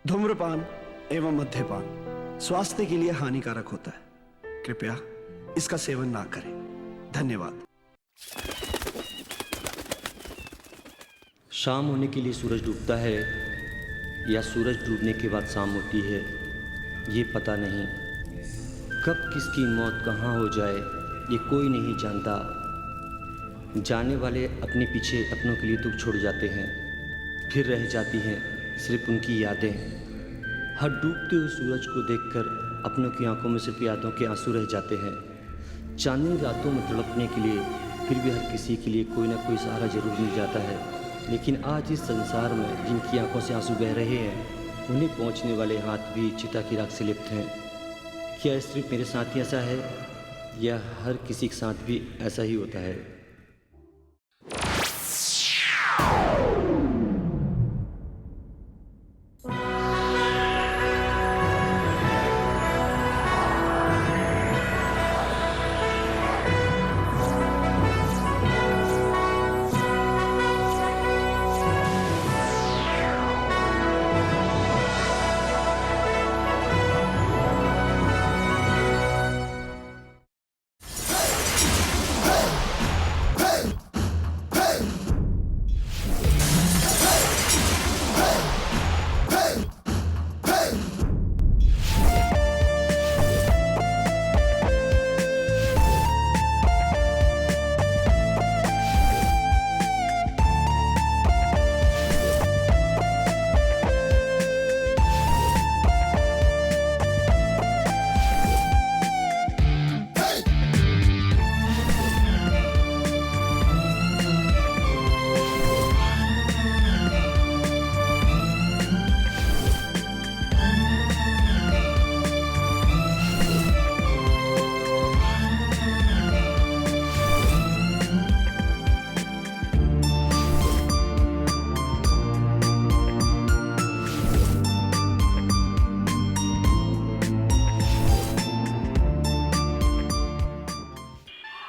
धूम्रपान एवं मद्यपान स्वास्थ्य के लिए हानिकारक होता है। कृपया इसका सेवन ना करें। धन्यवाद। शाम होने के लिए सूरज डूबता है या सूरज डूबने के बाद शाम होती है, ये पता नहीं। कब किसकी मौत कहाँ हो जाए ये कोई नहीं जानता। जाने वाले अपने पीछे अपनों के लिए दुख छोड़ जाते हैं, फिर रह जाती हैं सिर्फ उनकी यादें। हर डूबते हुए सूरज को देखकर अपनों की आंखों में सिर्फ यादों के आंसू रह जाते हैं। चांदनी रातों में तड़पने के लिए फिर भी हर किसी के लिए कोई ना कोई सहारा जरूर मिल जाता है। लेकिन आज इस संसार में जिनकी आंखों से आंसू बह रहे हैं, उन्हें पहुंचने वाले हाथ भी चिता की राख से लिप्त हैं। क्या सिर्फ मेरे साथ ही ऐसा है या हर किसी के साथ भी ऐसा ही होता है?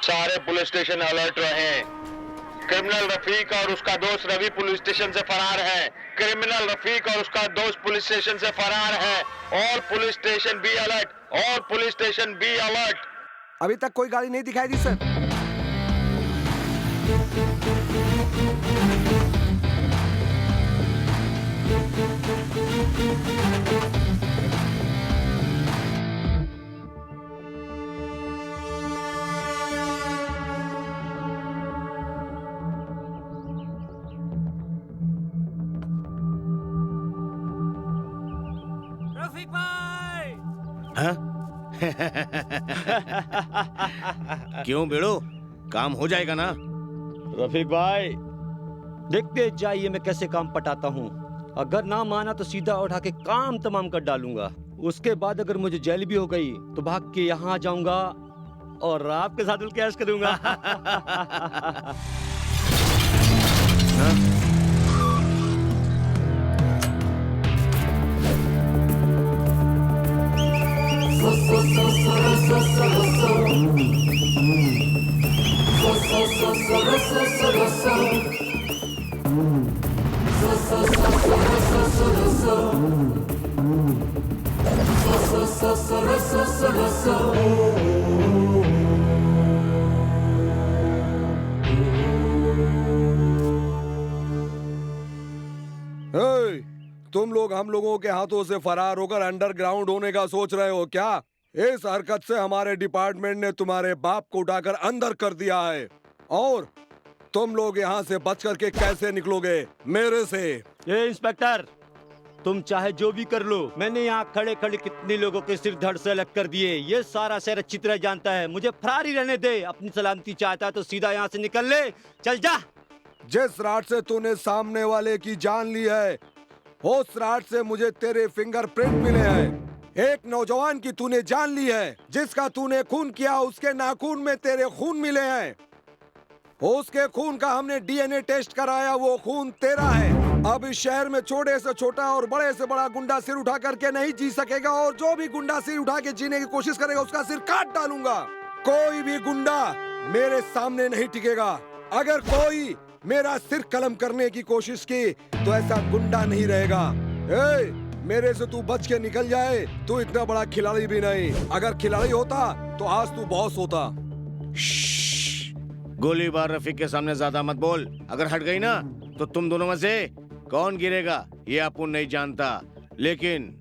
सारे पुलिस स्टेशन अलर्ट रहे। क्रिमिनल रफीक और उसका दोस्त रवि पुलिस स्टेशन से फरार है। क्रिमिनल रफीक और उसका दोस्त पुलिस स्टेशन से फरार है। All police station be alert. All police station be alert. अभी तक कोई गाड़ी नहीं दिखाई दी सर। रफीक भाई। हाँ? क्यों बेड़ो, काम हो जाएगा ना? रफीक भाई, देखते जाइए मैं कैसे काम पटाता हूँ। अगर ना माना तो सीधा उठा के काम तमाम कर डालूंगा। उसके बाद अगर मुझे जेल भी हो गई तो भाग के यहाँ आ जाऊंगा और आपके साथ कैश करूंगा। तुम लोग हम लोगों के हाथों से फरार होकर अंडरग्राउंड होने का सोच रहे हो क्या? इस हरकत से हमारे डिपार्टमेंट ने तुम्हारे बाप को उठाकर अंदर कर दिया है और तुम लोग यहाँ से बच करके कैसे निकलोगे मेरे से? ये इंस्पेक्टर, तुम चाहे जो भी कर लो, मैंने यहाँ खड़े खड़े कितने लोगों के सिर धड़ से अलग कर दिए। ये सारा शहर अच्छी तरह जानता है। मुझे फरार ही रहने दे। अपनी सलामती चाहता है तो सीधा यहाँ से निकल ले। चल जा। जिस रात से तूने सामने वाले की जान ली है, उस रात से मुझे तेरे फिंगरप्रिंट मिले हैं। एक नौजवान की तूने जान ली है, जिसका तूने खून किया उसके नाखून में तेरे खून मिले हैं। उसके खून का हमने डीएनए टेस्ट कराया, वो खून तेरा है। अब इस शहर में छोटे से छोटा और बड़े से बड़ा गुंडा सिर उठा करके नहीं जी सकेगा और जो भी गुंडा सिर उठा के जीने की कोशिश करेगा उसका सिर काट डालूंगा। कोई भी गुंडा मेरे सामने नहीं टिकेगा। अगर कोई मेरा सिर कलम करने की कोशिश की तो ऐसा गुंडा नहीं रहेगा। मेरे से तू बच के निकल जाए। तू इतना बड़ा खिलाड़ी भी नहीं। अगर खिलाड़ी होता तो आज तू बॉस होता। गोलीबार रफीक के सामने ज्यादा मत बोल। अगर हट गई ना तो तुम दोनों में से कौन गिरेगा ये अपुन नहीं जानता, लेकिन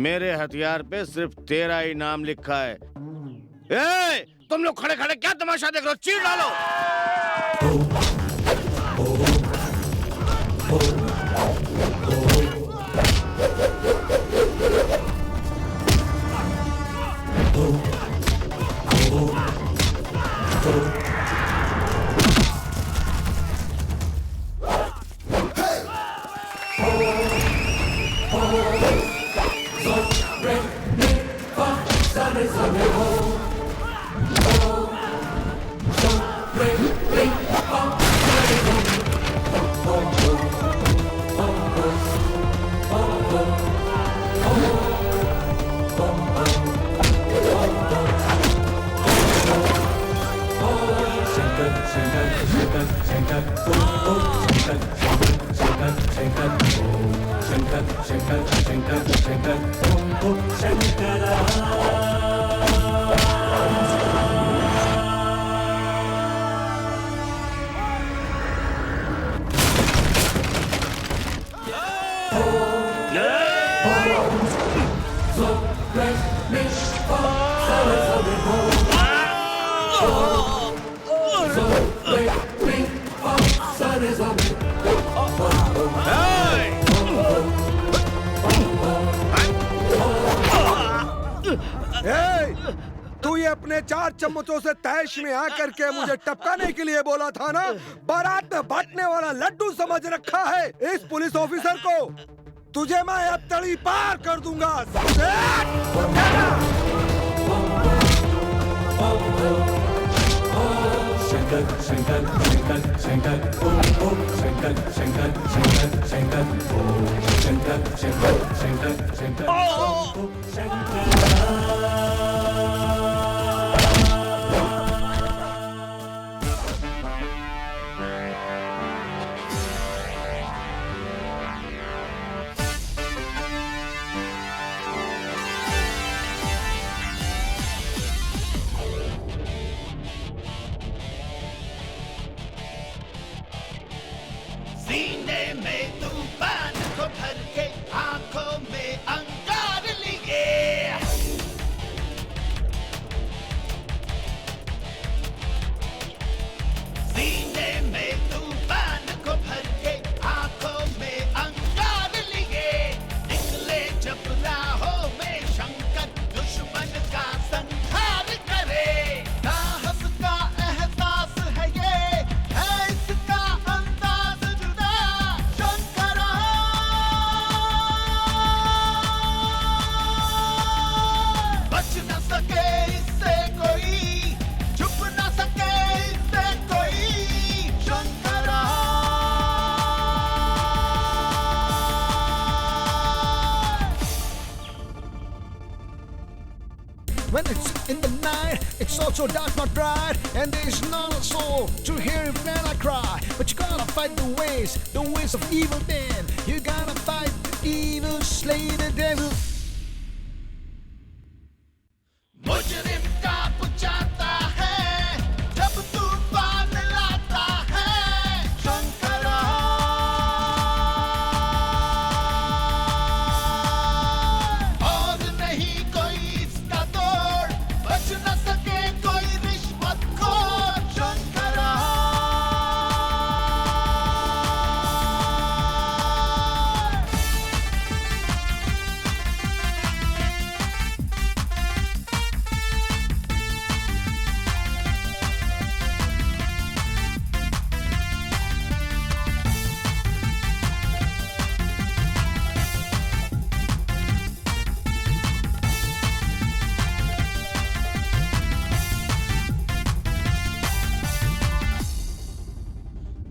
मेरे हथियार पे सिर्फ तेरा ही नाम लिखा है। ए, तुम लोग खड़े खड़े क्या तमाशा देख रहे हो? चीर डालो। तू ये अपने 4 चम्मचों से तैश में आकर के मुझे टपकाने के लिए बोला था ना? बारात में बांटने वाला लड्डू समझ रखा है इस पुलिस ऑफिसर को। तुझे मैं अब तड़ी पार कर दूंगा। शंकर शंकर शंकर शंकर ओम ओम शंकर शंकर शंकर शंकर ओम शंकर शंकर शंकर शंकर ओम शंकर। सीने में तूफान को भर के आंखों में अंगार लिए, सीने में तूफान को भर के आंखों में अंगार लिए, निकले जब राहों में शंकर दुश्मन का संहार करे। साहस का एहसास है ये, है इसका अंदाज जुदा। शंकरा बच न सके इससे कोई, छुप न सके इससे कोई। Shankara When it's in the night, it's also dark, not bright, and there's not a soul to hear it when I cry. But you gotta fight the ways of evil men. You gotta fight the evil, slay the devil. मुजरिम का बुझाता है जब तूफान लाता है। शंकरा और नहीं कोई इसका तोड़, बच न सके कोई रिश्वतखोर। शंकरा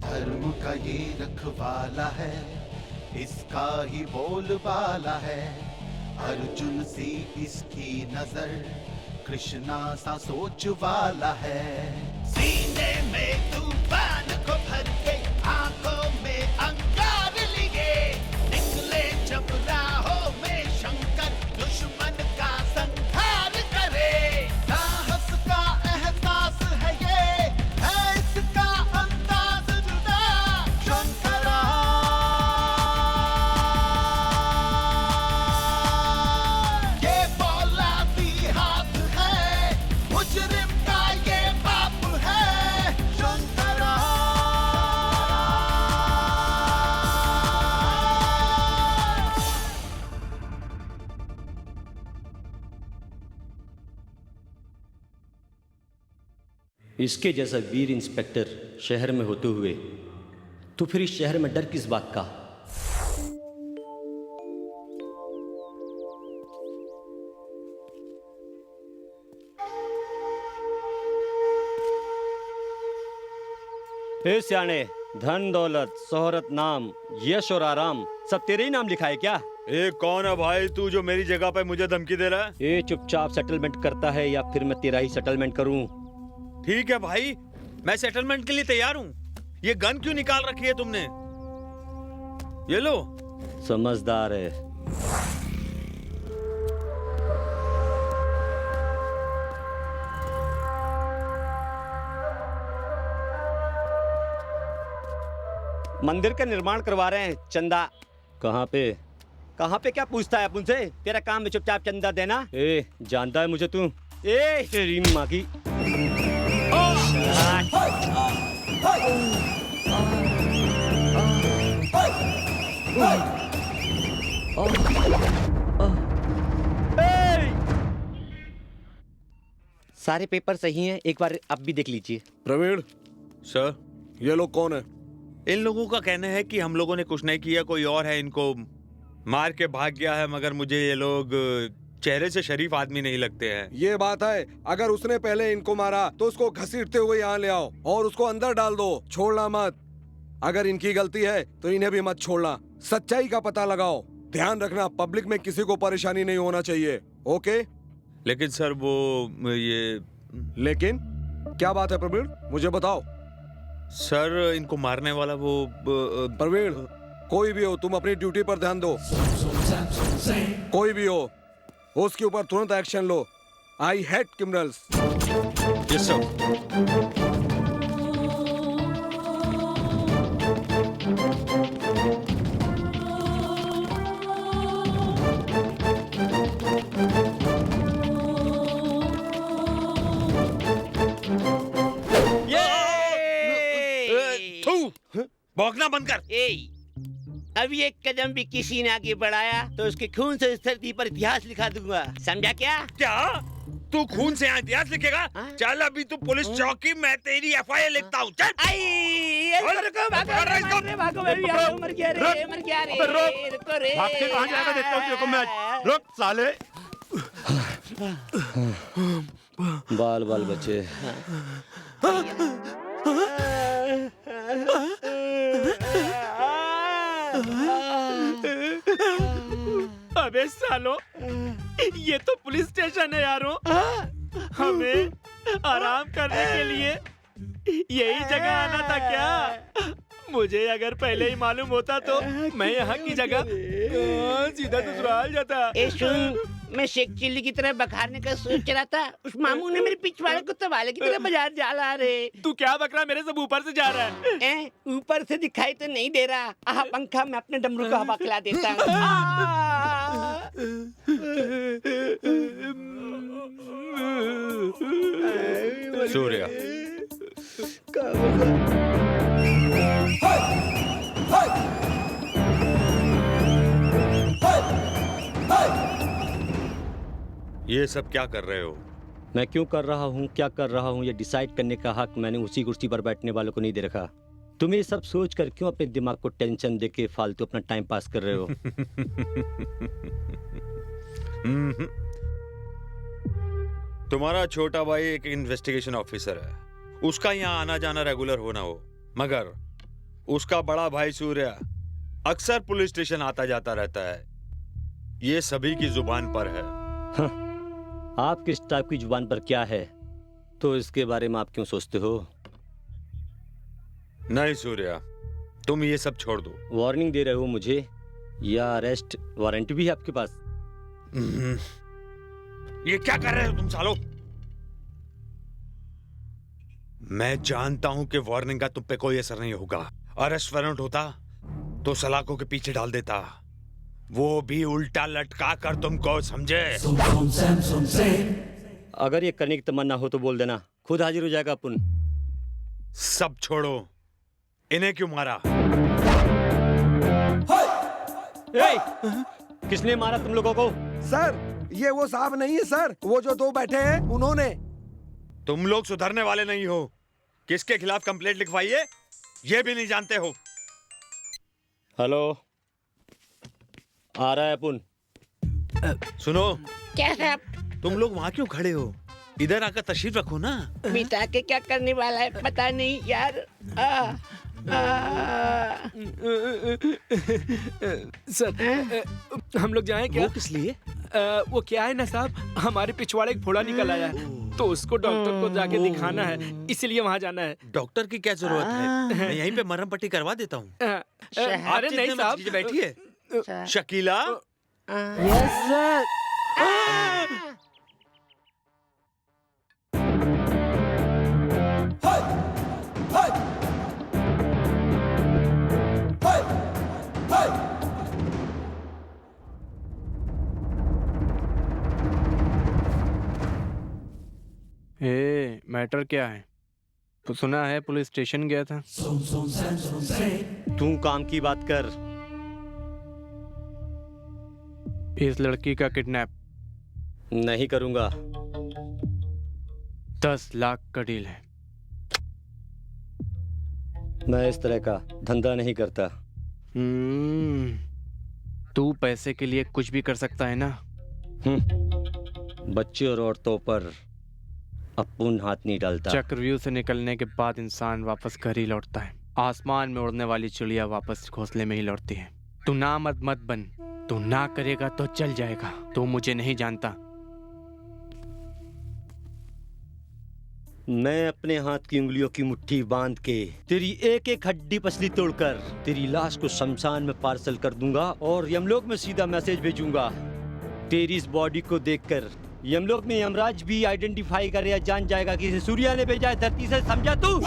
धर्म का ये रखवाला है, इसका ही बोलबाला है। अर्जुन सी इसकी नजर, कृष्णा सा सोच वाला है। सीने में तूफान को भर के आंखों में अंगार लिए, निकले जब राहों इसके जैसा वीर इंस्पेक्टर शहर में होते हुए तो फिर इस शहर में डर किस बात का? हे सियाने, धन दौलत शोहरत नाम यश और आराम सब तेरे ही नाम लिखा है क्या? ए कौन है भाई तू जो मेरी जगह पे मुझे धमकी दे रहा है? ये चुपचाप सेटलमेंट करता है या फिर मैं तेरा ही सेटलमेंट करूं? ठीक है भाई, मैं सेटलमेंट के लिए तैयार हूँ। ये गन क्यों निकाल रखी है तुमने? ये लो। समझदार है। मंदिर का निर्माण करवा रहे हैं, चंदा। कहाँ पे? कहाँ पे क्या पूछता है अपन से? तेरा काम है चुपचाप चंदा देना। ए, जानता है मुझे तू? ए, तेरी माँ की। सारे पेपर सही हैं, एक बार आप भी देख लीजिए। प्रवीण, सर, ये लोग कौन है? इन लोगों का कहना है कि हम लोगों ने कुछ नहीं किया, कोई और है इनको मार के भाग गया है, मगर मुझे ये लोग चेहरे से शरीफ आदमी नहीं लगते हैं। ये बात है, अगर उसने पहले इनको मारा तो उसको घसीटते हुए यहाँ ले आओ और उसको अंदर डाल दो, छोड़ना मत। अगर इनकी गलती है तो इन्हें भी मत छोड़ना। सच्चाई का पता लगाओ। ध्यान रखना, पब्लिक में किसी को परेशानी नहीं होना चाहिए। ओके? लेकिन सर वो ये लेकिन क्या बात है प्रवीण, मुझे बताओ। सर इनको मारने वाला वो प्रवीण, कोई भी हो, तुम अपनी ड्यूटी पर ध्यान दो। कोई भी हो, उसके ऊपर तुरंत एक्शन लो। I hate criminals. Yes sir. भौंकना बंद कर। अब एक कदम भी किसी ने आगे बढ़ाया तो उसके खून से इस धरती पर इतिहास लिखा दूंगा, समझा क्या? क्या तू खून से यहाँ इतिहास लिखेगा? चल अभी तू पुलिस चौकी, मैं तेरी FIR लिखता हूँ। चल। भागते कहाँ जाएगा देखता हूँ तेरे को मैं। रुक साले। बाल बाल बचे। अबे सालो, ये तो पुलिस स्टेशन है यारो। हमें आराम करने के लिए यही जगह आना था क्या? मुझे अगर पहले ही मालूम होता तो मैं यहाँ की जगह सीधा ससुराल जाता। ए सुन, मैं शेख चिल्ली की तरह बखारने का सोच रहा था, उस मामू ने मेरे पिछवाड़े को तबाले की तरह बाजार जाला रे। तू क्या बकरा मेरे सब ऊपर से जा रहा है? ऊपर से दिखाई तो नहीं दे रहा। आह पंखा, मैं अपने डमरू को हवा खिला देता हूँ। सूर्या, ये सब क्या कर रहे हो? मैं क्यों कर रहा हूँ, क्या कर रहा हूँ, ये डिसाइड करने का हक मैंने उसी कुर्सी पर बैठने वालों को नहीं दे रखा। तुम ये सब सोच कर क्यों अपने दिमाग को टेंशन देके फालतू अपना टाइम पास कर रहे हो? तुम्हारा छोटा भाई एक इन्वेस्टिगेशन ऑफिसर है, उसका यहाँ आना जाना रेगुलर होना हो, मगर उसका बड़ा भाई सूर्या अक्सर पुलिस स्टेशन आता जाता रहता है। ये सभी की जुबान पर है। आप किस टाइप की जुबान पर क्या है तो इसके बारे में आप क्यों सोचते हो? नहीं सूर्या, तुम ये सब छोड़ दो। वार्निंग दे रहे हो मुझे या अरेस्ट वारंट भी है आपके पास? ये क्या कर रहे हो तुम सालो? मैं जानता हूं कि वार्निंग का तुम पे कोई असर नहीं होगा। अरेस्ट वारंट होता तो सलाखों के पीछे डाल देता, वो भी उल्टा लटका कर तुमको, समझे? अगर ये करने की तमन्ना हो तो बोल देना, खुद हाजिर हो जाएगा अपन। सब छोड़ो, इन्हें क्यों मारा? किसने मारा तुम लोगों को? सर, ये वो साहब नहीं है सर, वो जो दो बैठे हैं उन्होंने। तुम लोग सुधरने वाले नहीं हो। किसके खिलाफ कंप्लेंट लिखवाई है ये भी नहीं जानते हो। हेलो, आ रहा है अपुन। सुनो, क्या साहब? तुम लोग वहाँ क्यों खड़े हो? इधर आकर तशरीफ रखो ना। बिठा के क्या करने वाला है पता नहीं यार। सर, हम लोग जाएं क्या? वो किस लिए? वो क्या है ना साहब, हमारे पिछवाड़े एक फोड़ा निकल आया है, तो उसको डॉक्टर को जाके दिखाना है, इसीलिए वहाँ जाना है। डॉक्टर की क्या जरूरत है? मैं यहीं पे मरहम पट्टी करवा देता हूँ। अरे नहीं साहब, बैठी है शकीला। Yes sir. मैटर क्या है? तो सुना है पुलिस स्टेशन गया था। तू काम की बात कर। इस लड़की का किडनैप नहीं करूंगा। 10 लाख का डील है। मैं इस तरह का धंधा नहीं करता। तू पैसे के लिए कुछ भी कर सकता है ना। बच्चे और औरतों पर अपुन हाथ नहीं डालता। चक्रव्यूह से निकलने के बाद इंसान वापस घर ही लौटता है। आसमान में उड़ने वाली चिड़िया वापस घोंसले में ही लौटती है। तू ना मत बन। तू ना करेगा तो चल जाएगा। तू मुझे नहीं जानता। मैं अपने हाथ की उंगलियों की मुट्ठी बांध के तेरी एक एक हड्डी पसली तोड़कर तेरी लाश को शमशान में पार्सल कर दूंगा और यमलोक में सीधा मैसेज भेजूंगा। तेरी इस बॉडी को देखकर यमलोक में यमराज भी आइडेंटिफाई करे या जान जाएगा कि इसे सूर्या ने भेजा है धरती से। समझा तू?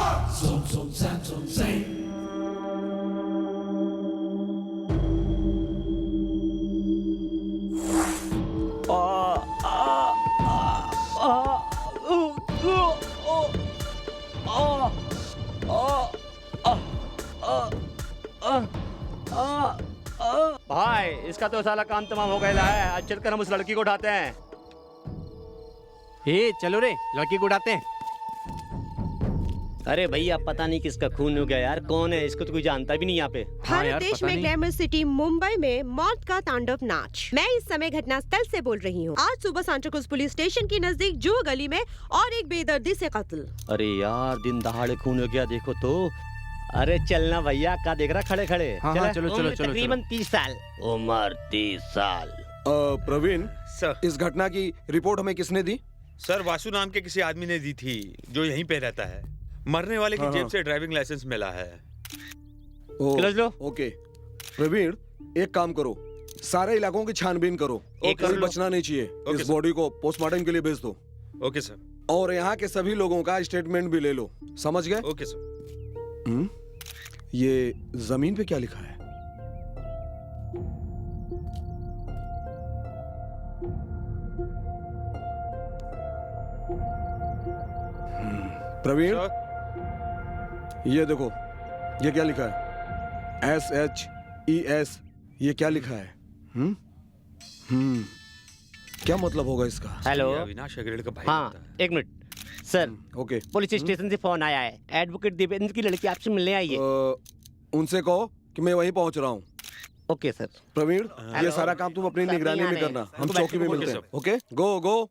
भाई, इसका तो साला काम तमाम हो गया है। आज चलकर हम उस लड़की को उठाते हैं। चलो रे, लड़की को उड़ाते हैं। अरे भैया, पता नहीं किसका खून हो गया यार। कौन है? इसको तो कोई जानता भी नहीं यहाँ पे। भारत देश में ग्लैमर सिटी मुंबई में मौत का तांडव नाच। मैं इस समय घटनास्थल से बोल रही हूँ। आज सुबह सांताक्रूज पुलिस स्टेशन के नजदीक जो गली में और एक बेदर्दी से कत्ल। अरे यार, दिन दहाड़े खून हो गया। देखो तो। अरे चलना भैया, क्या देख रहा खड़े खड़े। चलो। तकरीबन 30 साल उम्र। 30 साल। प्रवीण सर, इस घटना की रिपोर्ट हमें किसने दी? सर वासु नाम के किसी आदमी ने दी थी जो यहीं पे रहता है। मरने वाले की जेब से ड्राइविंग लाइसेंस मिला है। लो। ओके प्रवीण, एक काम करो, सारे इलाकों की छानबीन करो। कोई बचना नहीं चाहिए। इस बॉडी को पोस्टमार्टम के लिए भेज दो। Okay sir. और यहाँ के सभी लोगों का स्टेटमेंट भी ले लो। समझ गए? Okay sir. ये जमीन पे क्या लिखा है? प्रवीण, ये देखो, ये क्या लिखा है? SHES। ये क्या लिखा है? क्या मतलब होगा इसका? हेलो, अविनाश अग्रवाल का भाई। हाँ, एक minute sir. Okay. Police station से फोन आया है। एडवोकेट देवेंद्र की लड़की आपसे मिलने आई है। उनसे कहो कि मैं वहीं पहुंच रहा हूँ। Okay sir. प्रवीण, ये सारा काम तुम अपनी निगरानी में करना। हम चौकी में मिलते हैं। Okay, go.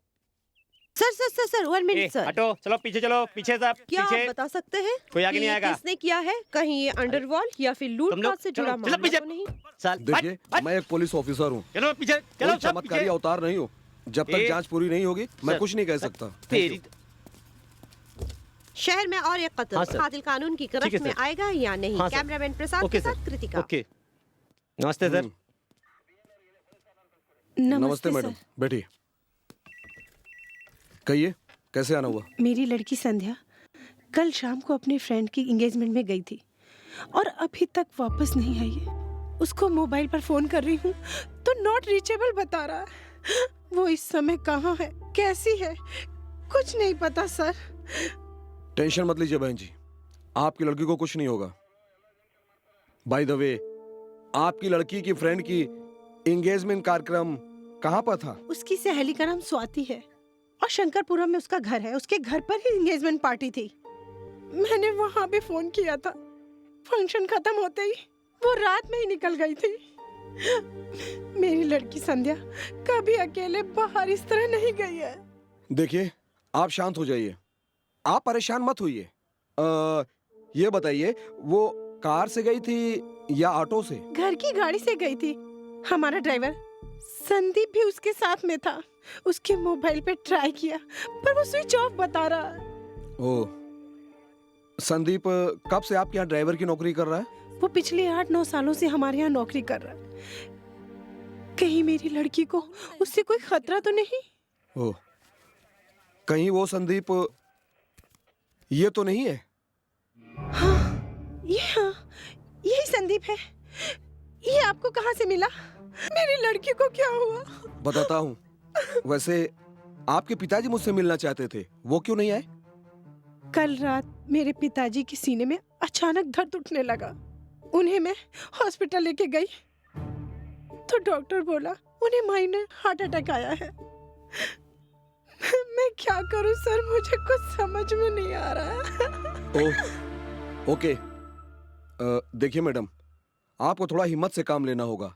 Sir 1 minute sir. हटो, चलो पीछे चलो। पीछे सब क्या पीछे। आप बता सकते हैं कोई आगे कि नहीं आएगा। किसने किया है? कहीं ये अंडरवर्ल्ड या फिर लूटपाट से जुड़ा मामला पीछे। तो नहीं? साल देखिए, मैं एक पुलिस ऑफिसर हूँ। चलो पीछे कोई चलो। चमत्कारी अवतार नहीं हो। जब तक जांच पूरी नहीं होगी मैं कुछ नहीं कह सकता। तेरी शहर में और एक कत्ल। हाँ, सर। कातिल कानून की ठीक है, गिरफ्त में सर। आएगा या नहीं? हाँ, सर। कैमरामैन प्रसाद ओके, के साथ सर। कृतिका। ओके, नमस्ते सर। नमस्ते मैडम, बैठिए। कहिए, कैसे आना हुआ? मेरी लड़की संध्या कल शाम को अपने फ्रेंड की एंगेजमेंट में गई थी और अभी तक वापस नहीं आई है। उसको मोबाइल पर फोन कर रही हूँ तो नॉट रीचेबल बता रहा है। वो इस समय कहाँ है, कैसी है, कुछ नहीं पता सर। टेंशन मत लीजिए बहन जी, आपकी लड़की को कुछ नहीं होगा। बाय द वे, आपकी लड़की की फ्रेंड की एंगेजमेंट कार्यक्रम कहाँ पर था? उसकी सहेली का नाम स्वाति है। और शंकरपुरम में उसका घर है, उसके घर पर ही एंगेजमेंट पार्टी थी। मैंने वहां भी फोन किया था। फंक्शन खत्म होते ही वो रात में ही निकल गई थी। मेरी लड़की संध्या कभी अकेले बाहर इस तरह नहीं गई है। देखिए, आप शांत हो जाइए, आप परेशान मत होइए। ये बताइए, वो कार से गई थी या ऑटो से? घर की गाड़ी से गई थी। हमारा ड्राइवर संदीप भी उसके साथ में था। उसके मोबाइल पे ट्राई किया पर वो स्विच ऑफ बता रहा है। ओह, संदीप कब से आपके यहाँ ड्राइवर की नौकरी कर रहा है? वो पिछले 8-9 सालों से हमारे यहाँ नौकरी कर रहा है। कहीं मेरी लड़की को उससे कोई खतरा तो नहीं? ओह, कहीं वो संदीप ये तो नहीं है? हाँ, यही संदीप है। ये आपको कहाँ से मिला? मेरी लड़की को क्या हुआ? बताता हूँ। वैसे आपके पिताजी मुझसे मिलना चाहते थे, वो क्यों नहीं आए? कल रात मेरे पिताजी के सीने में अचानक दर्द उठने लगा। उन्हें मैं हॉस्पिटल लेके गई तो डॉक्टर बोला उन्हें माइनर हार्ट अटैक आया है। मैं क्या करूं सर, मुझे कुछ समझ में नहीं आ रहा। ओह, ओके। देखिए मैडम, आपको थोड़ा हिम्मत से काम लेना होगा।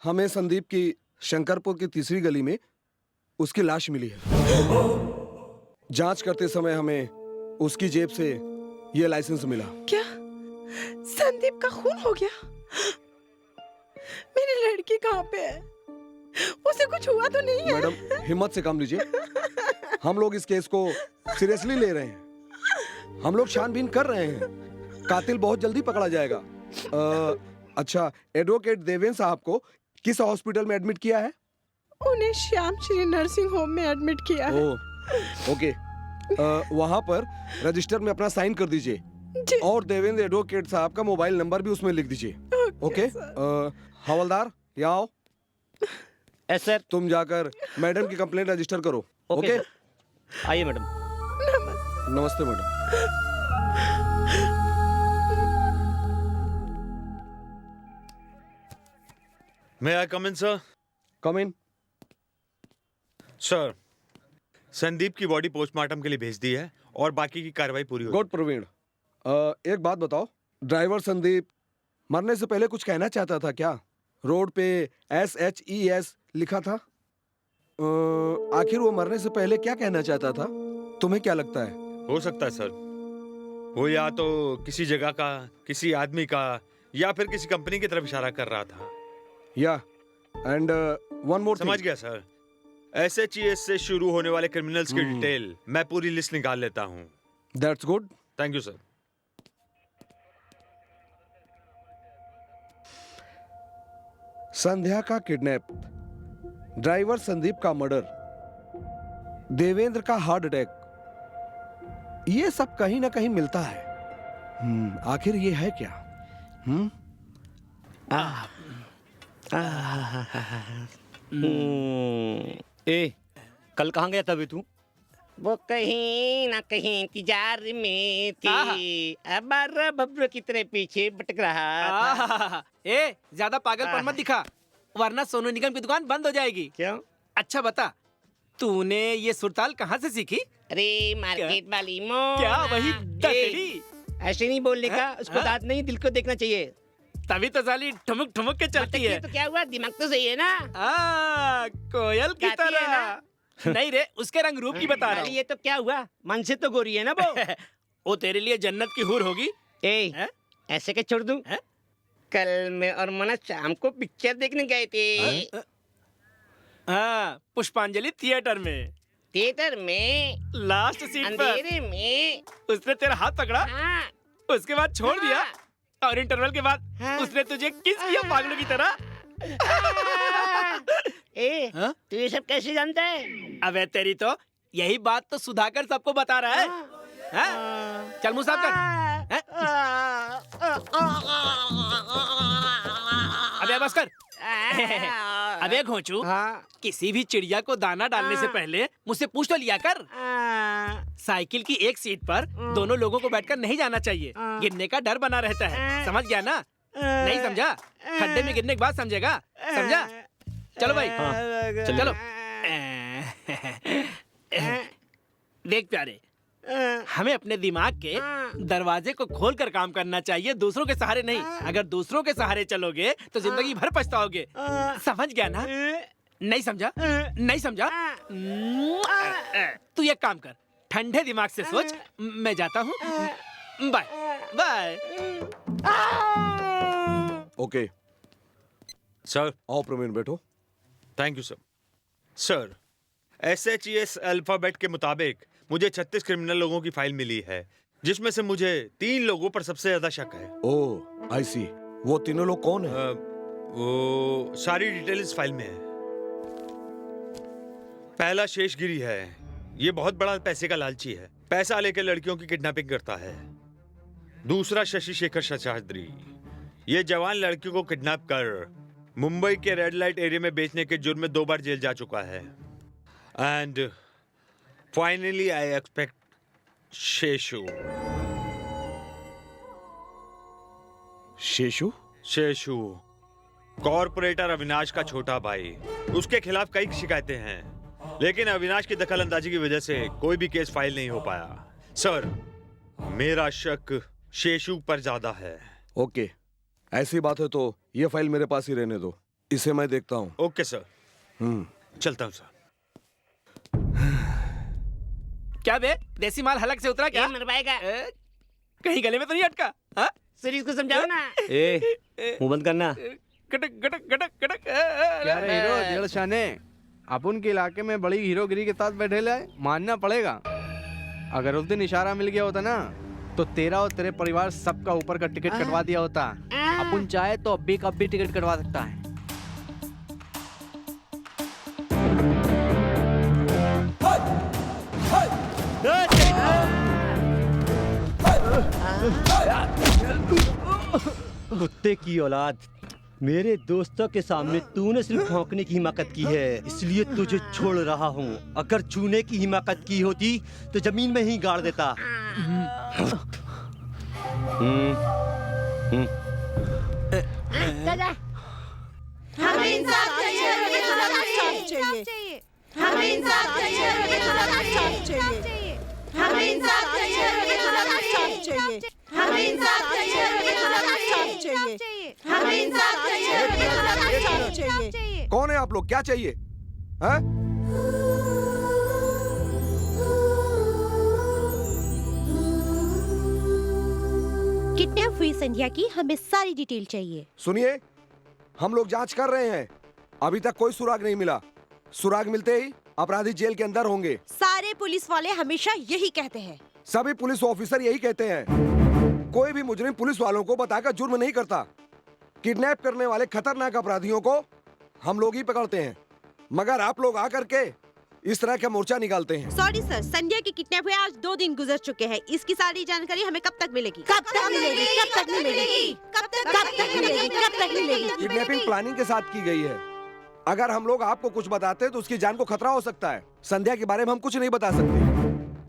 हमें संदीप की शंकरपुर की तीसरी गली में उसकी लाश मिली है। जांच करते समय हमें उसकी जेब से ये लाइसेंस मिला। क्या संदीप का खून हो गया? मेरी लड़की कहाँ पे है? उसे कुछ हुआ तो नहीं है? मैडम, हिम्मत से काम लीजिए। हम लोग इस केस को सीरियसली ले रहे हैं। हम लोग छानबीन कर रहे हैं। कातिल बहुत जल्दी पकड़ा जाएगा। अच्छा, एडवोकेट देवेंद्र साहब को किस हॉस्पिटल में एडमिट किया है? उन्हें श्याम श्री नर्सिंग होम में एडमिट किया है। ओह, ओके। वहाँ पर रजिस्टर में अपना साइन कर दीजिए और देवेंद्र एडवोकेट साहब का मोबाइल नंबर भी उसमें लिख दीजिए। ओके। हवलदार, यहाँ आओ। Yes sir. तुम जाकर मैडम की कंप्लेंट रजिस्टर करो। ओके। आइए मैडम। नमस्ते madam. May I come in, sir? Come in. Sir, Sandeep की बॉडी पोस्टमार्टम के लिए भेज दी है और बाकी की कार्रवाई पूरी हो गई। गुड प्रवीण। एक बात बताओ, ड्राइवर संदीप मरने से पहले कुछ कहना चाहता था क्या? रोड पे SHES लिखा था। आखिर वो मरने से पहले क्या कहना चाहता था? तुम्हें क्या लगता है? हो सकता है सर, वो या तो किसी जगह का, किसी आदमी का, या फिर किसी कंपनी की तरफ इशारा कर रहा था। या एंड वन मोर। समझ गया सर। SHES से शुरू होने वाले क्रिमिनल्स की डिटेल मैं पूरी लिस्ट निकाल लेता हूँ। That's good. Thank you sir. Sandhya का किडनैप, ड्राइवर संदीप का मर्डर, देवेंद्र का हार्ट अटैक, ये सब कहीं ना कहीं मिलता है। आखिर ये है क्या? ए, कल कहाँ गया था बे तू? वो कहीं ना कहीं इंतजार में थी। अब बब्बर की तरह पीछे भटक रहा था। ए, ज्यादा पागलपन मत दिखा, वरना सोनू निगम की दुकान बंद हो जाएगी। क्यों? अच्छा बता, तूने ये सुरताल कहाँ से सीखी? अरे मार्केट वाली मोना। क्या वही दतड़ी? ऐसे नहीं बोलने का, उसको दांत नहीं दिल को देखना चाहिए। तभी तो साली ठुमक ठुमक के चलती है। तो क्या हुआ, दिमाग तो सही है ना? कोयल की गाती है तरह। नहीं रे, उसके रंग रूप की बता रहा हूँ। ये तो क्या हुआ, मन से तो गोरी है ना वो। वो तेरे लिए जन्नत की हूर होगी। ए, ऐसे क्या छोड़ दूं? कल मैं और मना शाम को पिक्चर देखने गए थे। हाँ, पुष्पांजलि थिएटर में। थिएटर में लास्ट सीट पर अंधेरे में उसने तेरा हाथ पकड़ा। हाँ। उसके बाद छोड़ दिया और इंटरवल के बाद उसने तुझे किस किया पागलों की तरह। ए, तू ये सब कैसे जानता है? अबे तेरी तो यही बात तो सुधाकर सबको बता रहा है। हाँ? चल मुंह साफ कर। अबे बस कर। अबे घोंचू, किसी भी चिड़िया को दाना डालने से पहले मुझसे पूछ तो लिया कर। साइकिल की एक सीट पर दोनों लोगों को बैठकर नहीं जाना चाहिए, गिरने का डर बना रहता है। समझ गया ना? नहीं समझा? खड्डे में गिरने के बाद समझेगा। समझा? चलो भाई, चलो। देख प्यारे, हमें अपने दिमाग के दरवाजे को खोलकर काम करना चाहिए, दूसरों के सहारे नहीं। अगर दूसरों के सहारे चलोगे तो जिंदगी भर पछताओगे। समझ गया ना? नहीं समझा? नहीं समझा? तू एक काम कर, ठंडे दिमाग से सोच। मैं जाता हूँ, बाय बाय। Okay sir. आओ प्रवीण, बैठो। Thank you sir. Sir, SHES alphabet के मुताबिक मुझे 36 क्रिमिनल लोगों की फाइल मिली है, जिसमें से मुझे 3 लोगों पर सबसे ज्यादा शक है। ओह, आई सी। वो तीनों लोग कौन है? वो सारी डिटेल इस फाइल में है। पहला शेषगिरी है। ये बहुत बड़ा पैसे का लालची है, पैसा लेकर लड़कियों की किडनैपिंग करता है। दूसरा शशि शेखर शशाद्री, ये जवान लड़कियों को किडनैप कर मुंबई के रेड लाइट एरिया में बेचने के जुर्म में 2 बार जेल जा चुका है। And finally I expect Seshu. Seshu? Seshu corporator Avinash का छोटा भाई। उसके खिलाफ कई शिकायतें हैं, लेकिन अविनाश की दखल अंदाजी की वजह से कोई भी केस फाइल नहीं हो पाया। सर, मेरा शक शेषु पर ज्यादा है। ओके, ऐसी बात है तो ये फाइल मेरे पास ही रहने दो, इसे मैं देखता हूँ। Okay sir. चलता हूँ सर। क्या बे, देसी माल हलक से उतरा क्या? मरवाएगा। कहीं गले में तो नहीं अटका? हाँ? सर इसको समझाओ ना। मुंह बंद करना। गटक गटक गटक गटक। क्या रे हीरो डेढ़ शाने, अपन के इलाके में बड़ी हीरोगिरी के साथ बैठे लाए, मानना पड़ेगा। अगर उस दिन इशारा मिल गया होता ना, तो तेरा और तेरे परिवार सबका ऊपर का टिकट कटवा दिया होता। अपन चाहे तो अब भी टिकट कटवा सकता है। कुत्ते की औलाद, मेरे दोस्तों के सामने तूने सिर्फ भौंकने की हिमाकत की है, इसलिए तुझे छोड़ रहा हूँ। अगर छूने की हिमाकत की होती तो जमीन में ही गाड़ देता। हमें इंसाफ चाहिए, हमें इंसाफ चाहिए, हमें इंसाफ चाहिए, हमें इंसाफ चाहिए, हमें इंसाफ चाहिए, हमें इंसाफ चाहिए, हमें इंसाफ चाहिए, हमें इंसाफ चाहिए, हमें इंसाफ चाहिए, हमें इंसाफ चाहिए। कौन है आप लोग? क्या चाहिए? हैं? किडनैप हुई संध्या की हमें सारी डिटेल चाहिए। सुनिए, हम लोग जांच कर रहे हैं, अभी तक कोई सुराग नहीं मिला। सुराग मिलते ही अपराधी जेल के अंदर होंगे। सारे पुलिस वाले हमेशा यही कहते हैं। सभी पुलिस ऑफिसर यही कहते हैं। कोई भी मुजरिम पुलिस वालों को बताकर जुर्म नहीं करता। किडनैप करने वाले खतरनाक अपराधियों को हम लोग ही पकड़ते हैं, मगर आप लोग आकर के इस तरह का मोर्चा निकालते हैं। सॉरी सर, संध्या की किडनैप हुए आज 2 दिन गुजर चुके हैं। इसकी सारी जानकारी हमें कब तक मिलेगी? कब तक मिलेगी? कब तक मिलेगी? कब तक मिलेगी? कब तक मिलेगी? किडनैपिंग प्लानिंग के साथ की गई है। अगर हम लोग आपको कुछ बताते तो उसकी जान को खतरा हो सकता है। संध्या के बारे में हम कुछ नहीं बता सकते।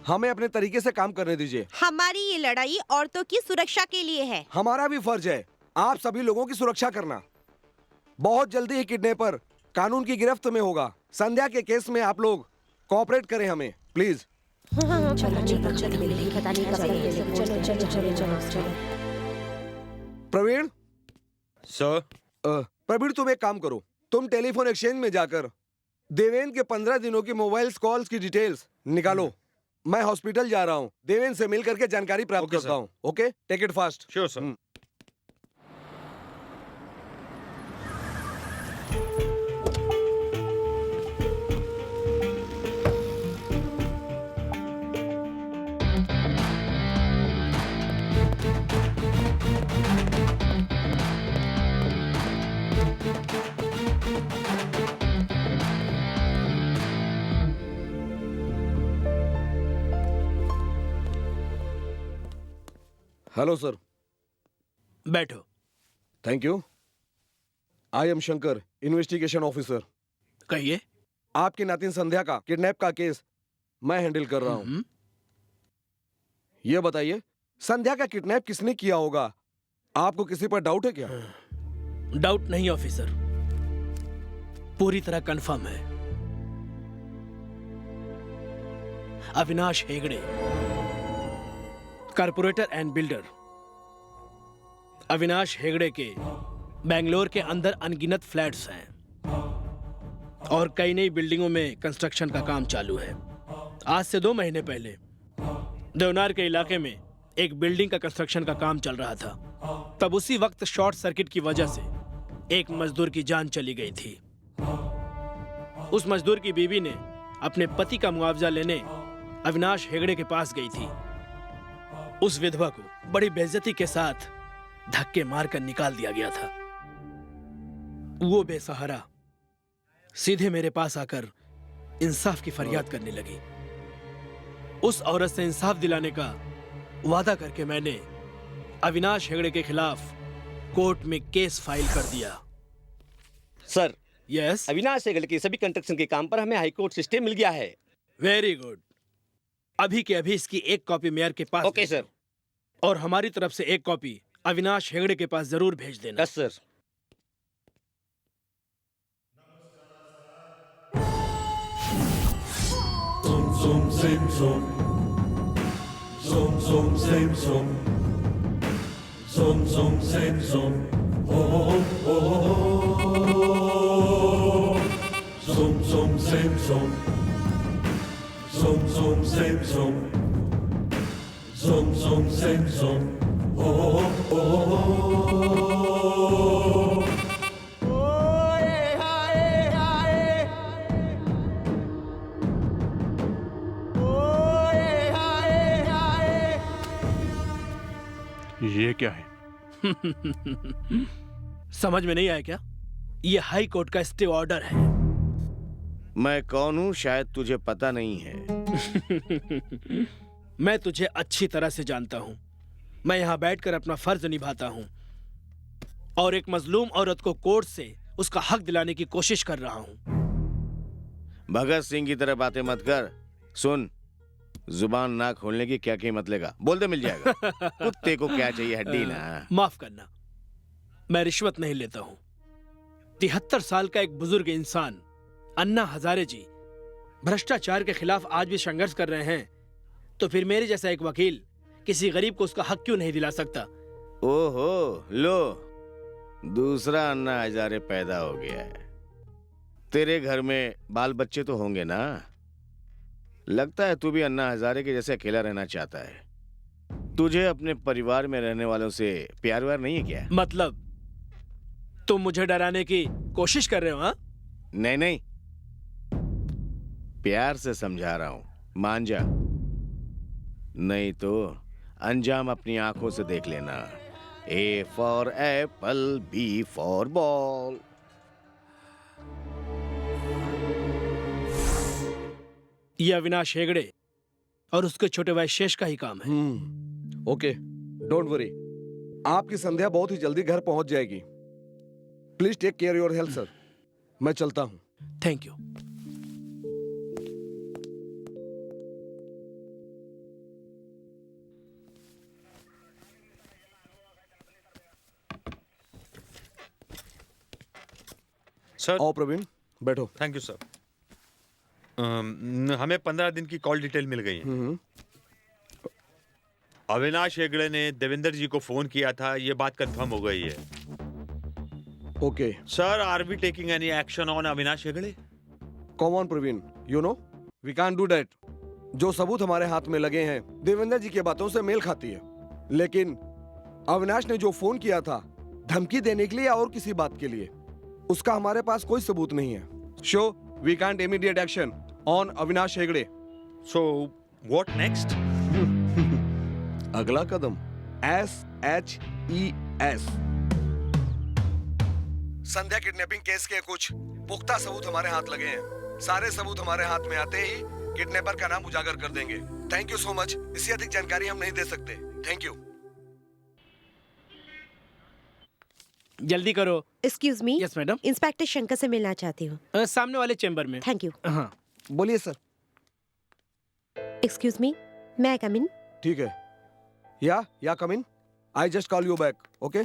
हमें अपने तरीके से काम करने दीजिए। हमारी ये लड़ाई औरतों की सुरक्षा के लिए है। हमारा भी फर्ज है आप सभी लोगों की सुरक्षा करना। बहुत जल्दी ही किडनैपर कानून की गिरफ्त में होगा। संध्या के केस में आप लोग कोऑपरेट करें हमें, प्लीज। प्रवीण सर। प्रवीण, तुम एक काम करो, तुम टेलीफोन एक्सचेंज में जाकर देवेन के 15 दिनों की मोबाइल कॉल्स की डिटेल्स निकालो। मैं हॉस्पिटल जा रहा हूँ, देवेन से मिल करके जानकारी प्राप्त करता हूँ। Okay, take it fast. Sure sir. Hello sir. बैठो। Thank you. I am Shankar, investigation officer. कहिए। आपकी नातिन संध्या का किडनैप का केस मैं हैंडल कर रहा हूँ। ये बताइए, संध्या का किडनैप किसने किया होगा? आपको किसी पर डाउट है क्या? डाउट नहीं ऑफिसर, पूरी तरह कंफर्म है। Avinash Hegde, corporator and builder. Avinash Hegde के बेंगलोर के अंदर अनगिनत फ्लैट्स हैं और कई नई बिल्डिंगों में कंस्ट्रक्शन का काम चालू है। आज से 2 महीने पहले देवनार के इलाके में एक बिल्डिंग का कंस्ट्रक्शन का काम चल रहा था। तब उसी वक्त शॉर्ट सर्किट की वजह से एक मजदूर की जान चली गई थी। उस मजदूर की बीवी ने अपने पति का मुआवजा लेने अविनाश हेगड़े के पास गई थी। उस विधवा को बड़ी बेइज्जती के साथ धक्के मारकर निकाल दिया गया था। वो बेसहारा सीधे मेरे पास आकर इंसाफ की फरियाद करने लगी। उस औरत से इंसाफ दिलाने का वादा करके मैंने अविनाश हेगड़े के खिलाफ कोर्ट में केस फाइल कर दिया। सर, यस, अविनाश हेगड़े के सभी कंस्ट्रक्शन के काम पर हमें हाई कोर्ट से स्टे मिल गया है। Very good. अभी के अभी इसकी एक कॉपी मेयर के पास। Okay sir. और हमारी तरफ से एक कॉपी अविनाश हेगड़े के पास जरूर भेज देना। Yes sir. Zoom, same zoom. Zoom, zoom, same zoom. Zoom, zoom, same zoom. Oh, oh, oh, oh. Zoom, zoom, same zoom. Zoom, zoom, same zoom. Zoom, zoom, same zoom. Oh, oh, oh, oh. ये क्या है? समझ में नहीं आया क्या? ये high court का स्टे ऑर्डर है। मैं कौन हूं शायद तुझे पता नहीं है। मैं तुझे अच्छी तरह से जानता हूं। मैं यहां बैठकर अपना फर्ज निभाता हूं और एक मजलूम औरत को कोर्ट से उसका हक दिलाने की कोशिश कर रहा हूं। भगत सिंह की तरह बातें मत कर। सुन, जुबान ना खोलने की क्या कीमत लेगा? बोल दे मिल जाएगा। कुत्ते को क्या चाहिए, हड्डी ना। माफ करना, मैं रिश्वत नहीं लेता हूं। 73 साल का एक बुजुर्ग इंसान अन्ना हजारे जी भ्रष्टाचार के खिलाफ आज भी संघर्ष कर रहे हैं, तो फिर मेरे जैसा एक वकील किसी गरीब को उसका हक क्यों नहीं दिला सकता? ओहो, लो, दूसरा अन्ना हजारे पैदा हो गया है। तेरे घर में बाल बच्चे तो होंगे ना? लगता है तू भी अन्ना हजारे के जैसे अकेला रहना चाहता है। तुझे अपने परिवार में रहने वालों से प्यार व्यार नहीं है क्या? मतलब तुम मुझे डराने की कोशिश कर रहे हो? हाँ? नहीं नहीं, प्यार से समझा रहा हूं, मान जा, नहीं तो अंजाम अपनी आंखों से देख लेना। A for apple, B for ball। ये अविनाश हेगड़े और उसके छोटे भाई शेष का ही काम है। ओके, डोंट वरी, आपकी संध्या बहुत ही जल्दी घर पहुंच जाएगी। Please take care your health sir. मैं चलता हूं। Thank you. सर। आओ प्रवीण, बैठो। Thank you sir. हमें 15 दिन की कॉल डिटेल मिल गई है। अविनाश हेगड़े ने देवेंद्र जी को फोन किया था, ये बात कंफर्म हो गई है। Okay sir, are we taking any action on Avinash Hegde? Come on Praveen, you know we can't do that. जो सबूत हमारे हाथ में लगे हैं देवेंद्र जी की बातों से मेल खाती है, लेकिन अविनाश ने जो फोन किया था धमकी देने के लिए और किसी बात के लिए, उसका हमारे पास कोई सबूत नहीं है। So we can't immediate action on Avinash Hegde. So what next? अगला कदम SHES। संध्या किडनैपिंग केस के कुछ पुख्ता सबूत हमारे हाथ लगे हैं। सारे सबूत हमारे हाथ में आते ही किडनैपर का नाम उजागर कर देंगे। Thank you so much. इससे अधिक जानकारी हम नहीं दे सकते। Thank you. जल्दी करो। Excuse me. Yes madam. Inspector Shankar से मिलना चाहती हूँ। सामने वाले चेंबर में। Thank you. हाँ बोलिए सर। एक्सक्यूज मी, मैं आई कम इन? ठीक है, yeah come in. I just call you back. Okay,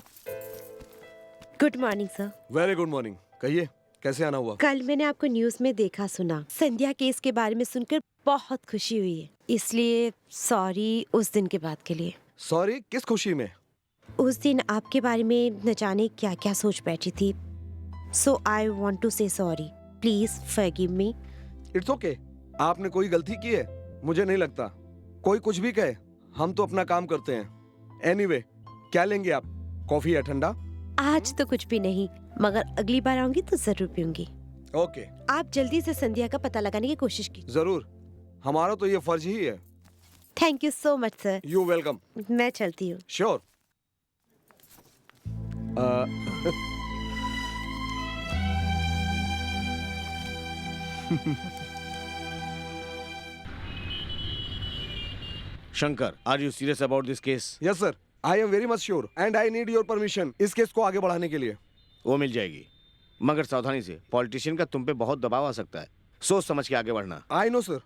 good morning sir. Very good morning. कहिए, कैसे आना हुआ? कल मैंने आपको न्यूज में देखा सुना। संध्या केस के बारे में सुनकर बहुत खुशी हुई है। इसलिए सॉरी उस दिन के बाद के लिए। सॉरी किस खुशी में? उस दिन आपके बारे में न जाने क्या क्या सोच बैठी थी। सो आई वॉन्ट टू से sorry, please forgive me. It's okay. आपने कोई गलती की है? मुझे नहीं लगता। कोई कुछ भी कहे, हम तो अपना काम करते हैं। एनीवे, क्या लेंगे आप, कॉफी या ठंडा? आज तो कुछ भी नहीं, मगर अगली बार आऊंगी तो जरूर पीऊंगी। ओके। आप जल्दी से संध्या का पता लगाने की कोशिश कीजिए। जरूर, हमारा तो ये फर्ज ही है। Thank you so much sir. You welcome. मैं चलती हूँ। Sure. Shankar, are you serious about this case? Yes sir, I am very much sure and I need your permission इस केस को आगे बढ़ाने के लिए। वो मिल जाएगी, मगर सावधानी से। पॉलिटिशियन का तुम पे बहुत दबाव आ सकता है, सोच समझ के आगे बढ़ना। I know sir.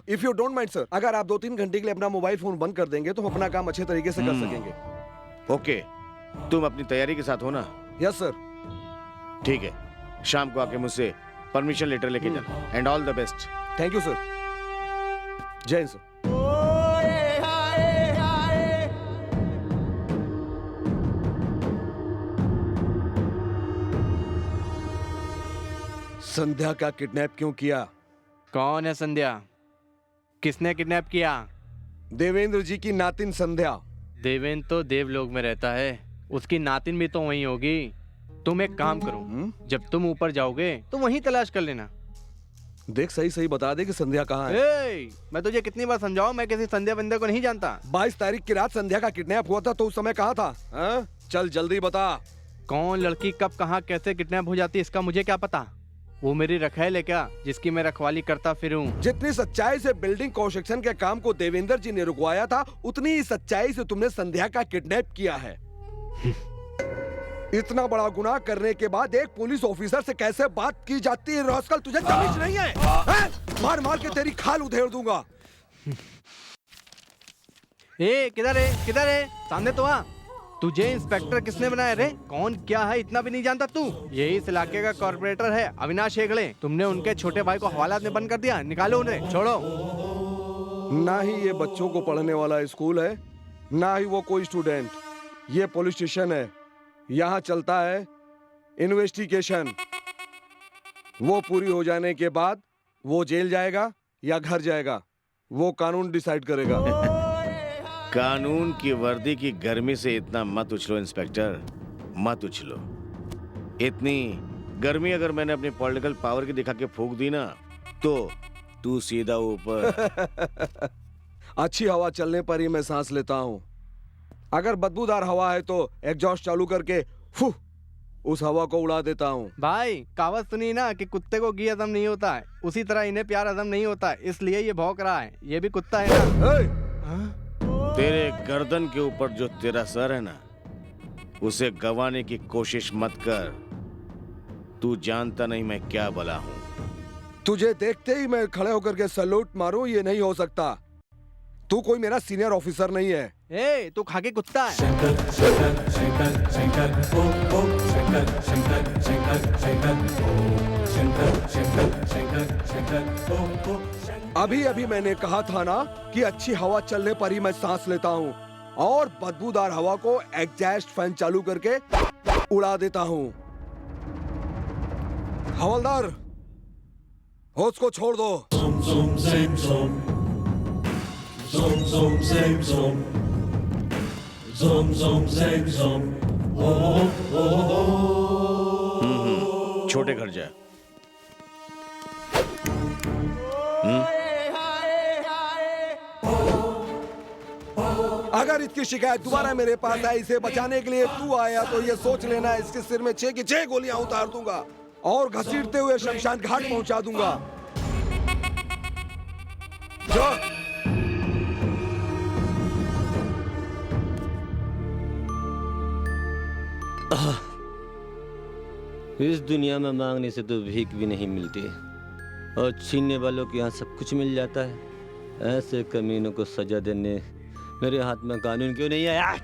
If you don't mind sir, अगर आप 2-3 घंटे के लिए अपना मोबाइल फोन बंद कर देंगे तो हम अपना काम अच्छे तरीके से कर सकेंगे। ओके, तुम अपनी तैयारी के साथ हो ना? Yes sir. ठीक है, शाम को आके मुझसे परमिशन लेटर लेके जाना। And all the best. Thank you sir. जय हिंद सर। संध्या का किडनैप क्यों किया? कौन है संध्या? किसने किडनैप किया? देवेंद्र जी की नातिन संध्या। देवेंद्र तो देवलोक में रहता है, उसकी नातिन भी तो वहीं होगी। तुम एक काम करो, जब तुम ऊपर जाओगे तो वहीं तलाश कर लेना। देख, सही सही बता दे कि संध्या कहाँ है। मैं तुझे कितनी बार समझाऊं, मैं किसी संध्या बंदे को नहीं जानता। 22 तारीख की रात संध्या का किडनैप हुआ था, तो उस समय कहाँ था? चल जल्दी बता। कौन लड़की कब कहाँ कैसे किडनैप हो जाती है इसका मुझे क्या पता। वो मेरी रखैल है क्या, जिसकी मैं रखवाली करता फिरूं? जितनी सच्चाई से बिल्डिंग कंस्ट्रक्शन के काम को देवेंद्र जी ने रुकवाया था, उतनी ही सच्चाई से तुमने संध्या का किडनैप किया है। इतना बड़ा गुनाह करने के बाद एक पुलिस ऑफिसर से कैसे बात की जाती है? रास्कल, तुझे तमीज नहीं है? मार मार के तेरी खाल उधेड़ दूंगा। किधर है? सामने तो आ। तुझे इंस्पेक्टर किसने बनाया रे? कौन क्या है इतना भी नहीं जानता तू? यही इस इलाके का कॉर्पोरेटर है अविनाश हेगड़े। तुमने उनके छोटे भाई को हवालात में बंद कर दिया, निकालो उन्हें, छोड़ो। ना ही ये बच्चों को पढ़ने वाला स्कूल है, ना ही वो कोई स्टूडेंट। ये पुलिस स्टेशन है, यहाँ चलता है इन्वेस्टिगेशन। वो पूरी हो जाने के बाद वो जेल जाएगा या घर जाएगा, वो कानून डिसाइड करेगा। कानून की वर्दी की गर्मी से इतना मत उछलो इंस्पेक्टर, मत उछलो। इतनी गर्मी अगर मैंने अपनी पॉलिटिकल पावर की दिखा के फूंक दी ना, तो तू सीधा ऊपर। अच्छी हवा चलने पर ही मैं सांस लेता हूँ। अगर बदबूदार हवा है तो एग्जॉस्ट चालू करके उस हवा को उड़ा देता हूँ। भाई, कहावत सुनी ना कि कुत्ते को घी हजम नहीं होता है, उसी तरह इन्हें प्यार हजम नहीं होता है, इसलिए ये भौंक रहा है। ये भी कुत्ता है ना? तेरे गर्दन के ऊपर जो तेरा सर है ना, उसे गंवाने की कोशिश मत कर। तू जानता नहीं मैं क्या बला हूँ। तुझे देखते ही मैं खड़े होकर के सैल्यूट मारूं, ये नहीं हो सकता। तू कोई मेरा सीनियर ऑफिसर नहीं है। तू खाकी कुत्ता है। शंकर शंकर शंकर शंकर ओ शंकर शंकर शंकर शंकर ओ शंकर शंकर शंकर शंकर ओ। अभी अभी मैंने कहा था ना कि अच्छी हवा चलने पर ही मैं सांस लेता हूँ, और बदबूदार हवा को एग्जॉस्ट फैन चालू करके उड़ा देता हूँ। हवलदार, होश को छोड़ दो। Zoom zoom same zoom. Zoom zoom same zoom. Zoom zoom same zoom. छोटे घर जा। अगर इसकी शिकायत दोबारा मेरे पास आई, इसे बचाने के लिए तू आया, तो ये सोच लेना इसके सिर में 6 की 6 गोलियां उतार दूंगा और घसीटते हुए शमशान घाट पहुंचा दूंगा। जो इस दुनिया में मांगने से तो भीख भी नहीं मिलती, और छीनने वालों के यहाँ सब कुछ मिल जाता है। ऐसे कमीनों को सजा देने मेरे हाथ में कानून क्यों नहीं आया?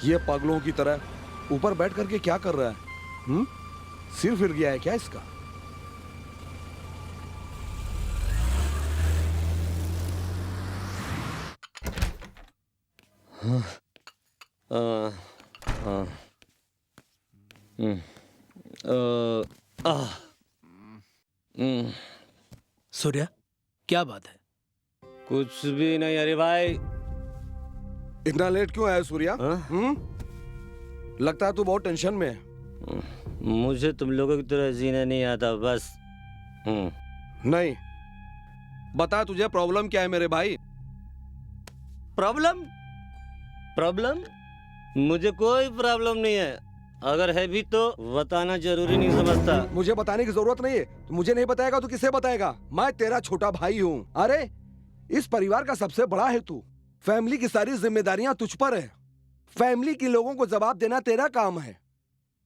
ये पागलों की तरह ऊपर बैठ करके क्या कर रहा है? सिर फिर गया है क्या इसका? सूर्या, क्या बात है? कुछ भी नहीं अरे भाई। इतना लेट क्यों आया सूर्या? लगता है तू बहुत टेंशन में है। मुझे तुम लोगों की तरह जीना नहीं आता बस। नहीं, बता तुझे प्रॉब्लम क्या है मेरे भाई? प्रॉब्लम? प्रॉब्लम? मुझे कोई प्रॉब्लम नहीं है। अगर है भी तो बताना जरूरी नहीं समझता। मुझे बताने की जरूरत नहीं है। तो मुझे नहीं बताएगा तो किसे बताएगा? मैं तेरा छोटा भाई हूँ। अरे इस परिवार का सबसे बड़ा है तू। फैमिली की सारी जिम्मेदारियां तुझ पर है। फैमिली के लोगों को जवाब देना तेरा काम है।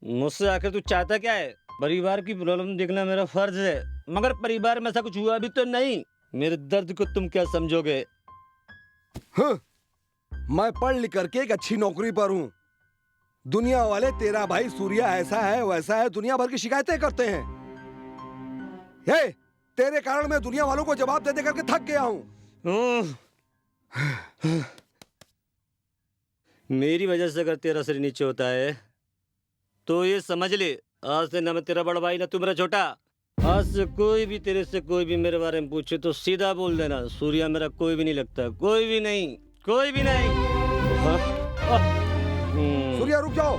मुझसे आखिर तू चाहता क्या है? परिवार की प्रॉब्लम देखना मेरा फर्ज है, मगर परिवार में ऐसा कुछ हुआ भी तो नहीं। मेरे दर्द को तुम क्या समझोगे? मैं पढ़ लिख करके एक अच्छी नौकरी पर हूँ। दुनिया वाले तेरा भाई सूर्या ऐसा है वैसा है दुनिया भर की शिकायतें करते हैं। हे, तेरे कारण मैं दुनिया वालों को जवाब दे दे करके थक गया हूँ। मेरी वजह से अगर तेरा सिर नीचे होता है तो ये समझ ले, आज से ना मैं तेरा बड़ा भाई ना तू मेरा छोटा। आज से कोई भी तेरे से कोई भी मेरे बारे में पूछे तो सीधा बोल देना, सूर्या मेरा कोई भी नहीं लगता। कोई भी नहीं, कोई भी नहीं। सूर्या रुक जाओ।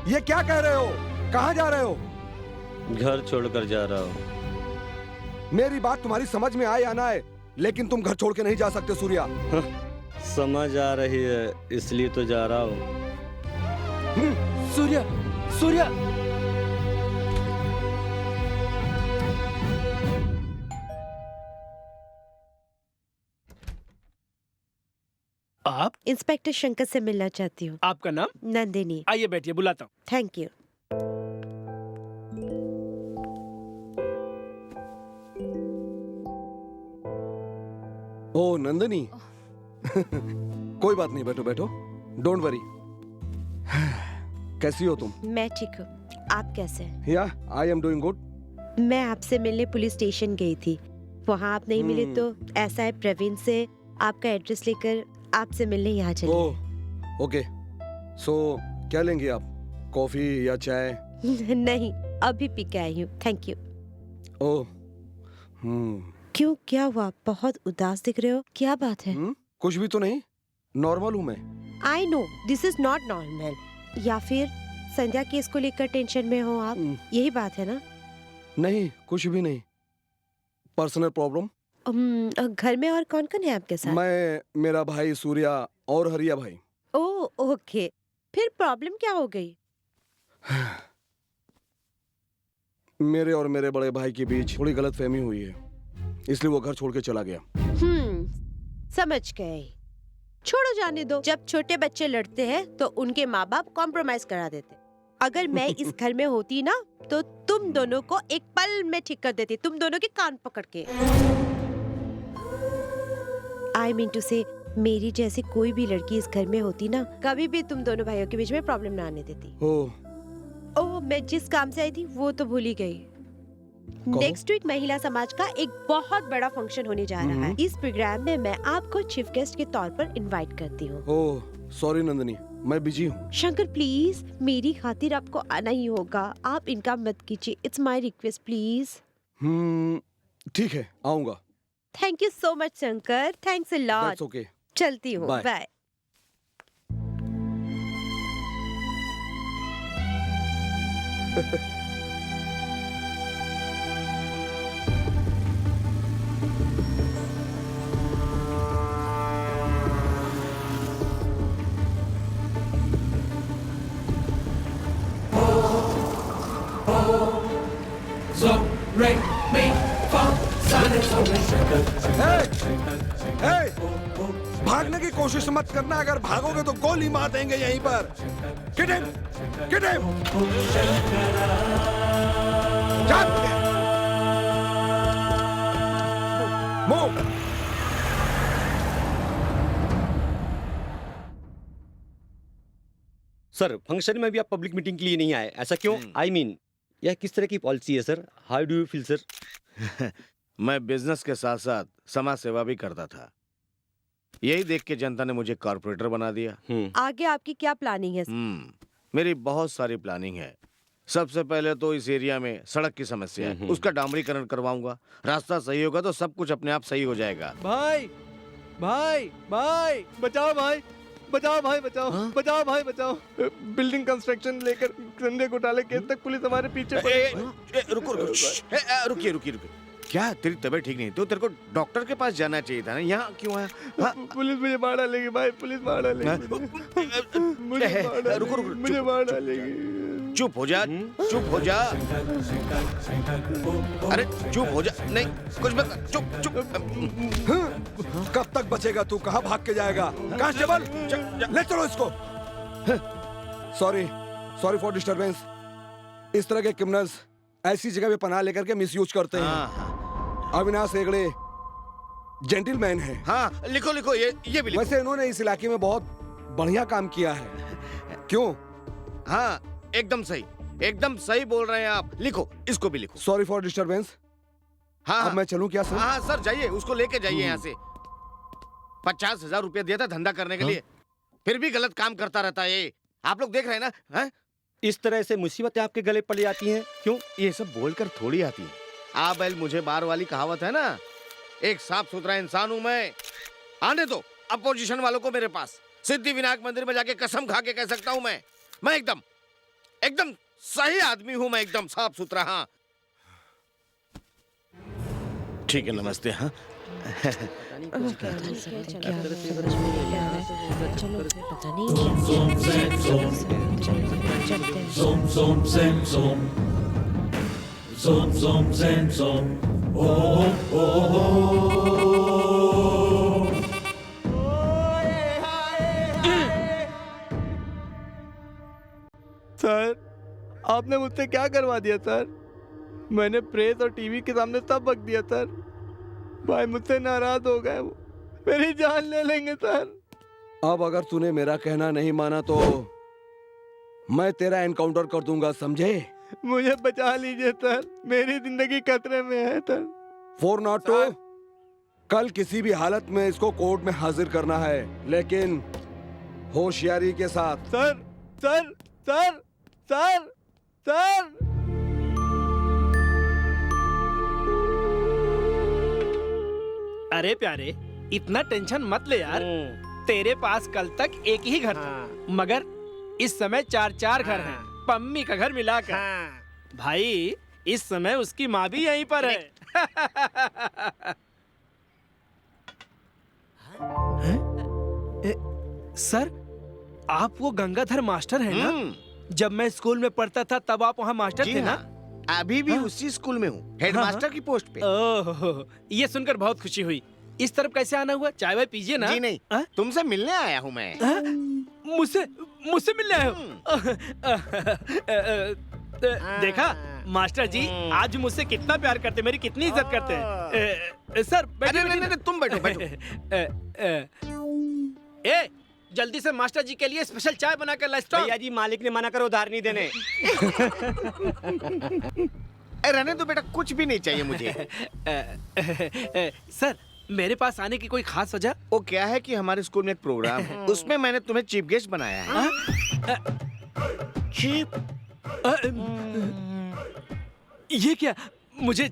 ये क्या कह रहे हो? कहाँ जा रहे हो? घर छोड़कर जा रहा हूँ। मेरी बात तुम्हारी समझ में आए या ना आए, लेकिन तुम घर छोड़ के नहीं जा सकते सूर्या। समझ आ रही है इसलिए तो जा रहा हूँ। सूर्या, सूर्या। आप? इंस्पेक्टर शंकर से मिलना चाहती हूँ। आपका नाम? नंदिनी। आइए बैठिए, बुलाता हूँ। Thank you. ओ नंदिनी। कोई बात नहीं, बैठो बैठो, डोंट वरी। कैसी हो तुम? मैं ठीक हूँ, आप कैसे हैं? या आई एम डूइंग गुड। मैं आपसे मिलने पुलिस स्टेशन गई थी, वहाँ आप नहीं मिले तो ऐसा है प्रवीण से आपका एड्रेस लेकर आपसे मिलने यहाँ चले। Oh okay. सो क्या लेंगे आप? कॉफी या चाय? नहीं, अभी पी के आई हूँ, थैंक यू। ओह क्यों, क्या हुआ? बहुत उदास दिख रहे हो, क्या बात है? कुछ भी तो नहीं, नॉर्मल हूँ मैं। I know this is not normal. या फिर संध्या केस को लेकर टेंशन में हो आप, यही बात है ना? नहीं, कुछ भी नहीं, पर्सनल प्रॉब्लम। घर में और कौन कौन है आपके साथ? मैं, मेरा भाई सूर्या और हरिया भाई। ओह ओके, फिर प्रॉब्लम क्या हो गई? मेरे और मेरे बड़े भाई के बीच थोड़ी गलतफहमी हुई है, इसलिए वो घर छोड़ के चला गया। समझ गए। छोड़ो, जाने दो। जब छोटे बच्चे लड़ते हैं तो उनके माँ बाप कॉम्प्रोमाइज करा देते। अगर मैं इस घर में होती ना तो तुम दोनों को एक पल में ठीक कर देती, तुम दोनों के कान पकड़ के। आई मीन टू से, मेरी जैसी कोई भी लड़की इस घर में होती ना, कभी भी तुम दोनों भाइयों के बीच में प्रॉब्लम ना आने देती। ओह, मैं जिस काम से आई थी वो तो भूल ही गई। नेक्स्ट वीक महिला समाज का एक बहुत बड़ा फंक्शन होने जा रहा है। इस प्रोग्राम में मैं आपको चीफ गेस्ट के तौर पर इनवाइट करती हूँ। ओह सॉरी नंदिनी, मैं बिजी हूँ। शंकर प्लीज, मेरी खातिर आपको आना ही होगा, आप इनका मत कीजिए, इट्स माय रिक्वेस्ट प्लीज। ठीक है, आऊंगा। Thank you so much Shankar, thanks a lot. That's okay. चलती हूँ, बाय। भागने की कोशिश मत करना, अगर भागोगे तो गोली मार देंगे यहीं पर। Get him! Get him! Move! Sir function में भी आप पब्लिक मीटिंग के लिए नहीं आए, ऐसा क्यों? आई मीन यह किस तरह की पॉलिसी है sir? How do you feel sir? मैं बिजनेस के साथ साथ समाज सेवा भी करता था। यही देख के जनता ने मुझे कॉर्पोरेटर बना दिया। आगे आपकी क्या प्लानिंग है? मेरी बहुत सारी प्लानिंग है। सबसे पहले तो इस एरिया में सड़क की समस्या है, उसका डामरीकरण करवाऊंगा। रास्ता सही होगा तो सब कुछ अपने आप सही हो जाएगा। भाई भाई भाई बचाओ भाई, बचाओ भाई, बचाओ बचाओ भाई, बचाओ। बिल्डिंग कंस्ट्रक्शन लेकर संजय घोटाले केस तक पुलिस हमारे पीछे रुकिए रुकिए। क्या तेरी तबीयत ठीक नहीं तो तेरे को डॉक्टर के पास जाना चाहिए था ना, यहाँ क्यों आया? पुलिस मुझे मार डालेगी भाई, पुलिस मार डालेगी मुझे, रुको मुझे मार डालेगी। चुप हो जा, चुप हो जा। अरे चुप हो जा, नहीं कुछ मत, चुप चुप। कब तक बचेगा तू? कहाँ भाग के जाएगा? कांस्टेबल ले चलो इसको। Sorry for disturbance. इस तरह के क्रिमिनल्स ऐसी जगह पे पनाह लेकर के मिसयूज करते हैं। अविनाश हेगड़े जेंटलमैन है। हाँ लिखो लिखो, ये भी लिखो। वैसे इन्होंने इस इलाके में बहुत बढ़िया काम किया है। क्यों? हाँ एकदम सही बोल रहे हैं आप। लिखो, इसको भी लिखो। Sorry for disturbance. हाँ अब मैं चलूं क्या सर? हाँ सर जाइए, उसको लेके जाइए यहाँ से। 50,000 रुपया दिया था धंधा करने के लिए, फिर भी गलत काम करता रहता है ये। आप लोग देख रहे हैं ना? है? इस तरह से मुसीबतें आपके गले पड़ जाती हैं क्यों? ये सब बोलकर थोड़ी आती है। आ बैल मुझे बार वाली कहावत है ना, एक साफ सुथरा इंसान हूं मैं। आने दो अपोजिशन वालों को मेरे पास। सिद्धि विनायक मंदिर में जाके कसम खा के कह सकता हूं मैं एकदम सही आदमी हूं मैं, एकदम साफ सुथरा। हाँ ठीक है, नमस्ते। हाँ सर आपने मुझसे क्या करवा दिया सर? मैंने प्रेस और टीवी के सामने सब बक दिया सर। भाई मुझसे नाराज हो गए, वो मेरी जान ले लेंगे सर। अब अगर तूने मेरा कहना नहीं माना तो मैं तेरा एनकाउंटर कर दूंगा, समझे? मुझे बचा लीजिए सर, मेरी जिंदगी खतरे में है सर। 402 कल किसी भी हालत में इसको कोर्ट में हाजिर करना है, लेकिन होशियारी के साथ। Sir sir sir sir sir अरे प्यारे, इतना टेंशन मत ले यार। तेरे पास कल तक एक ही घर था, मगर इस समय 4 घर हैं, पम्मी का घर मिलाकर। भाई इस समय उसकी माँ भी यहीं पर है। सर आप वो गंगाधर मास्टर हैं ना? जब मैं स्कूल में पढ़ता था तब आप वहाँ मास्टर थे ना? अभी भी उसी स्कूल में हूँ, हेडमास्टर की पोस्ट पे। ओह, ये सुनकर बहुत खुशी हुई। इस तरफ कैसे आना हुआ? चाय वाय पीजिए ना। जी नहीं, तुमसे मिलने आया हूँ मैं। मुझसे मिलने आए हो? देखा मास्टर जी आज मुझसे कितना प्यार करते, मेरी कितनी इज्जत करते हैं। सर बैठिए। नहीं, तुम बैठो। ए जल्दी से मास्टर जी के लिए स्पेशल चाय बनाकर ला। भैया जी मालिक ने मना करो उधार नहीं देने। रहने दो बेटा, कुछ भी नहीं चाहिए मुझे। सर मेरे पास आने की कोई खास वजह? वो क्या है कि हमारे स्कूल में एक प्रोग्राम है, उसमें मैंने तुम्हें चीफ गेस्ट बनाया है। चीफ? ये क्या, मुझे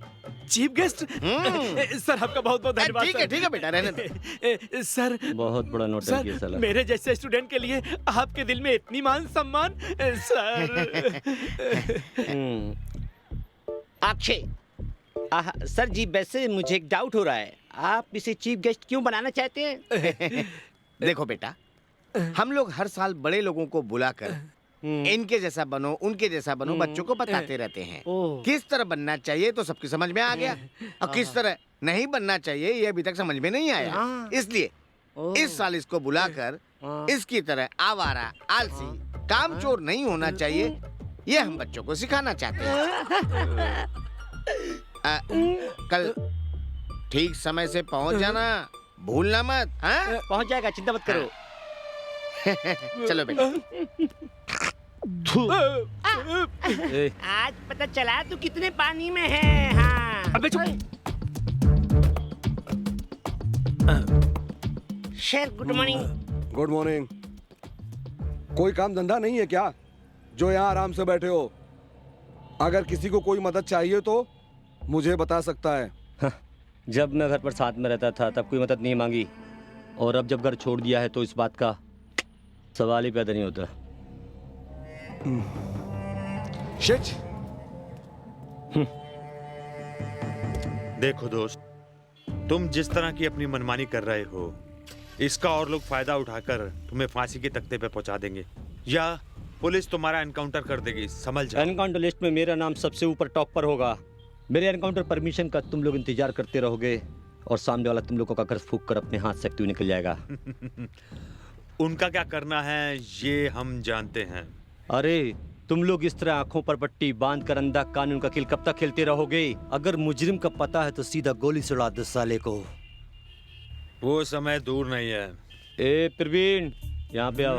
चीफ गेस्ट? सर आपका बहुत बहुत धन्यवाद। ठीक है बेटा, रहने दो। सर बहुत बड़ा नोटंकी है साला। मेरे जैसे स्टूडेंट के लिए आपके दिल में इतनी मान सम्मान। सर अक्षय सर जी, वैसे मुझे एक डाउट हो रहा है, आप इसे चीफ गेस्ट क्यों बनाना चाहते हैं? देखो बेटा, हम लोग हर साल बड़े लोगों को बुलाकर इनके जैसा बनो, उनके जैसा बनो, बच्चों को बताते रहते हैं। किस तरह बनना चाहिए तो सबकी समझ में आ गया, और किस तरह नहीं बनना चाहिए ये अभी तक समझ में नहीं आया। इसलिए इस साल इसको बुलाकर इसकी तरह आवारा, आलसी, कामचोर नहीं होना चाहिए, ये हम बच्चों को सिखाना चाहते हैं। कल ठीक समय से पहुंच जाना, भूलना मत। हाँ? पहुंच जाएगा, चिंता मत करो। चलो बेटा। आज पता चला तू कितने पानी में है। हाँ अबे चुप। Sir good morning. Good morning. कोई काम धंधा नहीं है क्या जो यहाँ आराम से बैठे हो? अगर किसी को कोई मदद चाहिए तो मुझे बता सकता है। जब मैं घर पर साथ में रहता था तब कोई मदद नहीं मांगी, और अब जब घर छोड़ दिया है तो इस बात का सवाल ही पैदा नहीं होता। शिट। देखो दोस्त, तुम जिस तरह की अपनी मनमानी कर रहे हो, इसका और लोग फायदा उठाकर तुम्हें फांसी के तख्ते पे पहुंचा देंगे या पुलिस तुम्हारा एनकाउंटर कर देगी, समझ जाओ। एनकाउंटर लिस्ट में मेरा नाम सबसे ऊपर टॉप पर होगा। मेरे एनकाउंटर परमिशन का तुम लोग इंतजार करते रहोगे और सामने वाला तुम लोगों का घर फूंक कर अपने हाथ से हुए निकल जाएगा। उनका क्या करना है ये हम जानते हैं। अरे तुम लोग इस तरह आंखों पर पट्टी बांध कर अंधा कानून का खेल कब तक खेलते रहोगे? अगर मुजरिम का पता है तो सीधा गोली से उड़ा दो साले को। वो समय दूर नहीं है। ए प्रवीण, यहाँ पे आओ।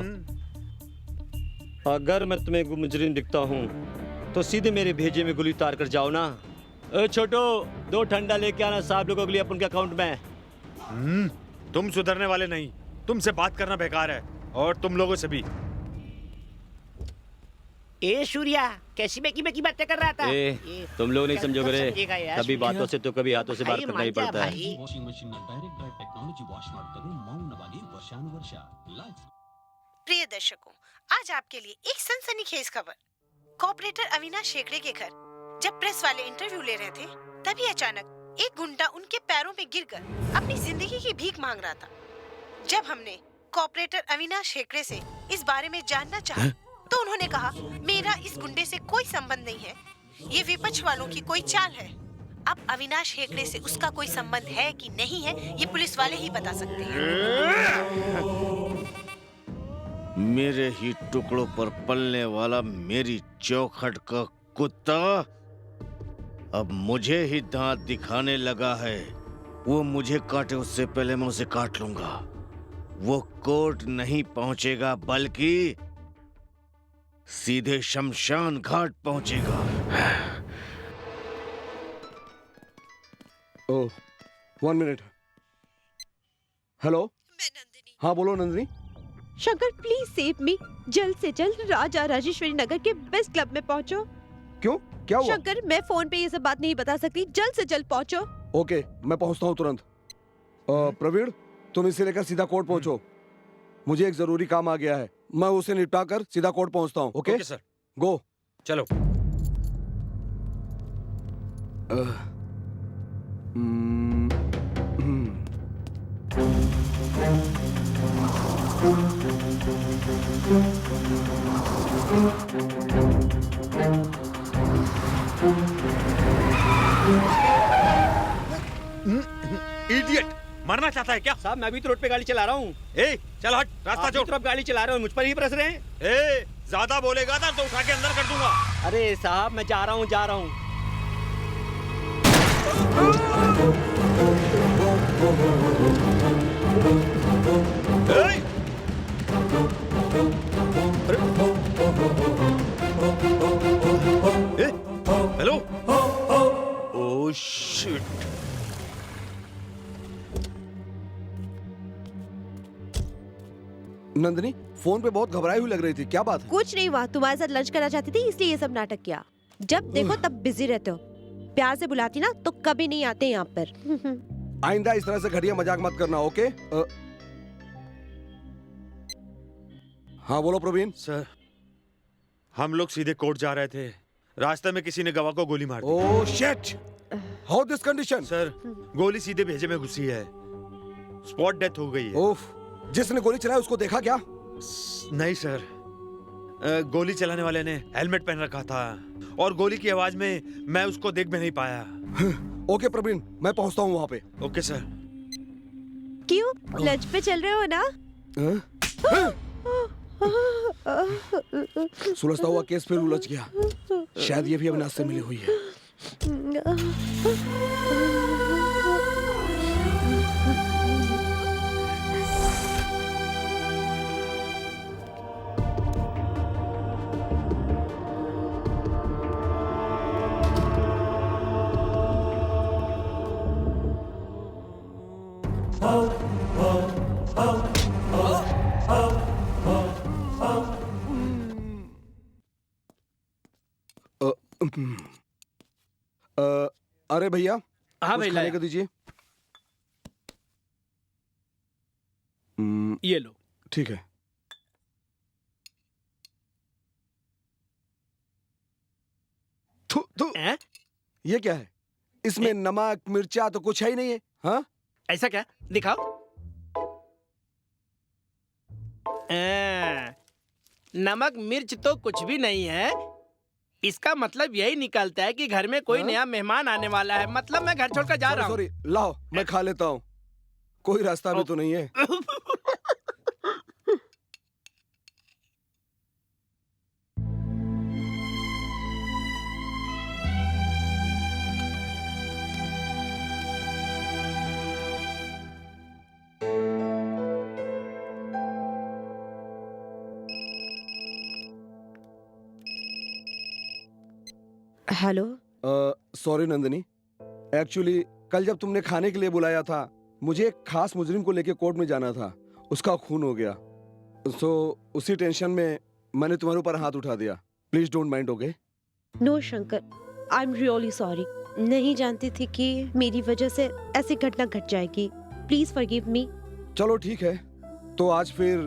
अगर मैं तुम्हें मुजरिम दिखता हूँ तो सीधे मेरे भेजे में गोली उतार कर जाओ ना। ए छोटो, 2 ठंडा लेके आना साहब लोगों के लिए अपन के अकाउंट में। तुम सुधरने वाले नहीं। तुमसे बात करना बेकार है और तुम लोगों से भी। ए सूर्या, कैसी बेकी बेकी बातें कर रहा था? तुम लोग नहीं समझोगे रे, कभी बातों से तो कभी हाथों से बात करना ही पड़ता है। प्रिय दर्शकों, आज आपके लिए एक सनसनीखेज खबर। कॉर्पोरेटर अविनाश शेखड़े के घर जब प्रेस वाले इंटरव्यू ले रहे थे, तभी अचानक एक गुंडा उनके पैरों में गिरकर अपनी जिंदगी की भीख मांग रहा था। जब हमने कॉर्पोरेटर अविनाश शेखड़े से इस बारे में जानना चाहा, तो उन्होंने कहा, मेरा इस गुंडे से कोई संबंध नहीं है, ये विपक्ष वालों की कोई चाल है। अब अविनाश हेगड़े से उसका कोई संबंध है कि नहीं है, ये पुलिस वाले ही बता सकते हैं। मेरे ही टुकड़ों पर पलने वाला मेरी चौखट का कुत्ता अब मुझे ही दांत दिखाने लगा है। वो मुझे काटे उससे पहले मैं उसे काट लूंगा। वो कोर्ट नहीं पहुंचेगा बल्कि सीधे शमशान घाट पहुंचेगा। ओह, 1 मिनट। हेलो, मैं नंदिनी। हाँ बोलो Nandini. Shankar please save me. जल्द से जल्द राजा राजेश्वरी नगर के बेस्ट क्लब में पहुंचो। क्यों, क्या हुआ? शंकर, मैं फोन पे ये सब बात नहीं बता सकती, जल्द से जल्द पहुंचो। ओके, मैं पहुंचता हूँ तुरंत। प्रवीण, तुम इसे लेकर सीधा कोर्ट पहुंचो। मुझे एक जरूरी काम आ गया है, मैं उसे निपटा कर सीधा कोर्ट पहुंचता हूँ। ओके सर, गो। चलो। इडियट, मरना चाहता है क्या? साहब मैं भी तो रोड पे गाड़ी चला रहा हूँ। ए, चल हट, रास्ता छोड़। आप गाड़ी चला रहे हो, मुझ पर ही बरस रहे हैं। ए, ज्यादा बोलेगा ना तो उठा के अंदर कर दूंगा। अरे साहब मैं जा रहा हूँ, जा रहा हूँ। Hello. Oh shit. Nandini, phone पे बहुत घबराई हुई लग रही थी, क्या बात है? कुछ नहीं हुआ, तुम्हारे साथ लंच करना चाहती थी इसलिए ये सब नाटक किया। जब देखो तब बिजी रहते हो। प्यार से बुलाती ना तो कभी नहीं आते यहाँ पर। आइंदा इस तरह से घटिया मजाक मत करना, ओके? हाँ बोलो प्रवीण। सर, हम लोग सीधे कोर्ट जा रहे थे, रास्ते में किसी ने गवाह को गोली मार दी। Oh shit, how this condition? Sir, गोली सीधे भेजे में घुसी है, स्पॉट डेथ हो गई है। ओफ, जिसने गोली चलाई उसको देखा क्या? नहीं सर, गोली चलाने वाले ने हेलमेट पहन रखा था और गोली की आवाज में मैं उसको देख भी नहीं पाया। ओके प्रवीण, मैं पहुंचता हूँ वहाँ पे। Okay sir. क्यों, लंच पे चल रहे हो ना? सुलझता हुआ केस फिर उलझ गया। शायद ये भी अविनाश से मिली हुई है। अरे भैया, हाँ कुछ भाई, खाने लाया। को दीजिए। ये लो। ठीक है। थू, थू। ये क्या है? इसमें नमक मिर्चा तो कुछ है ही नहीं है। हाँ, ऐसा क्या? दिखाओ। नमक मिर्च तो कुछ भी नहीं है। इसका मतलब यही निकलता है कि घर में कोई नया मेहमान आने वाला है। मतलब मैं घर छोड़कर जा रहा हूँ। सॉरी, लाओ मैं खा लेता हूँ। कोई रास्ता भी तो नहीं है। हेलो। सॉरी नंदिनी, एक्चुअली कल जब तुमने खाने के लिए बुलाया था, मुझे एक खास मुजरिम को लेके कोर्ट में जाना था। उसका खून हो गया, सो उसी टेंशन में मैंने तुम्हारे ऊपर हाथ उठा दिया। Please don't mind, okay? No Shankar, I am really sorry. नहीं जानती थी कि मेरी वजह से ऐसी घटना घट जाएगी। Please forgive me. चलो ठीक है, तो आज फिर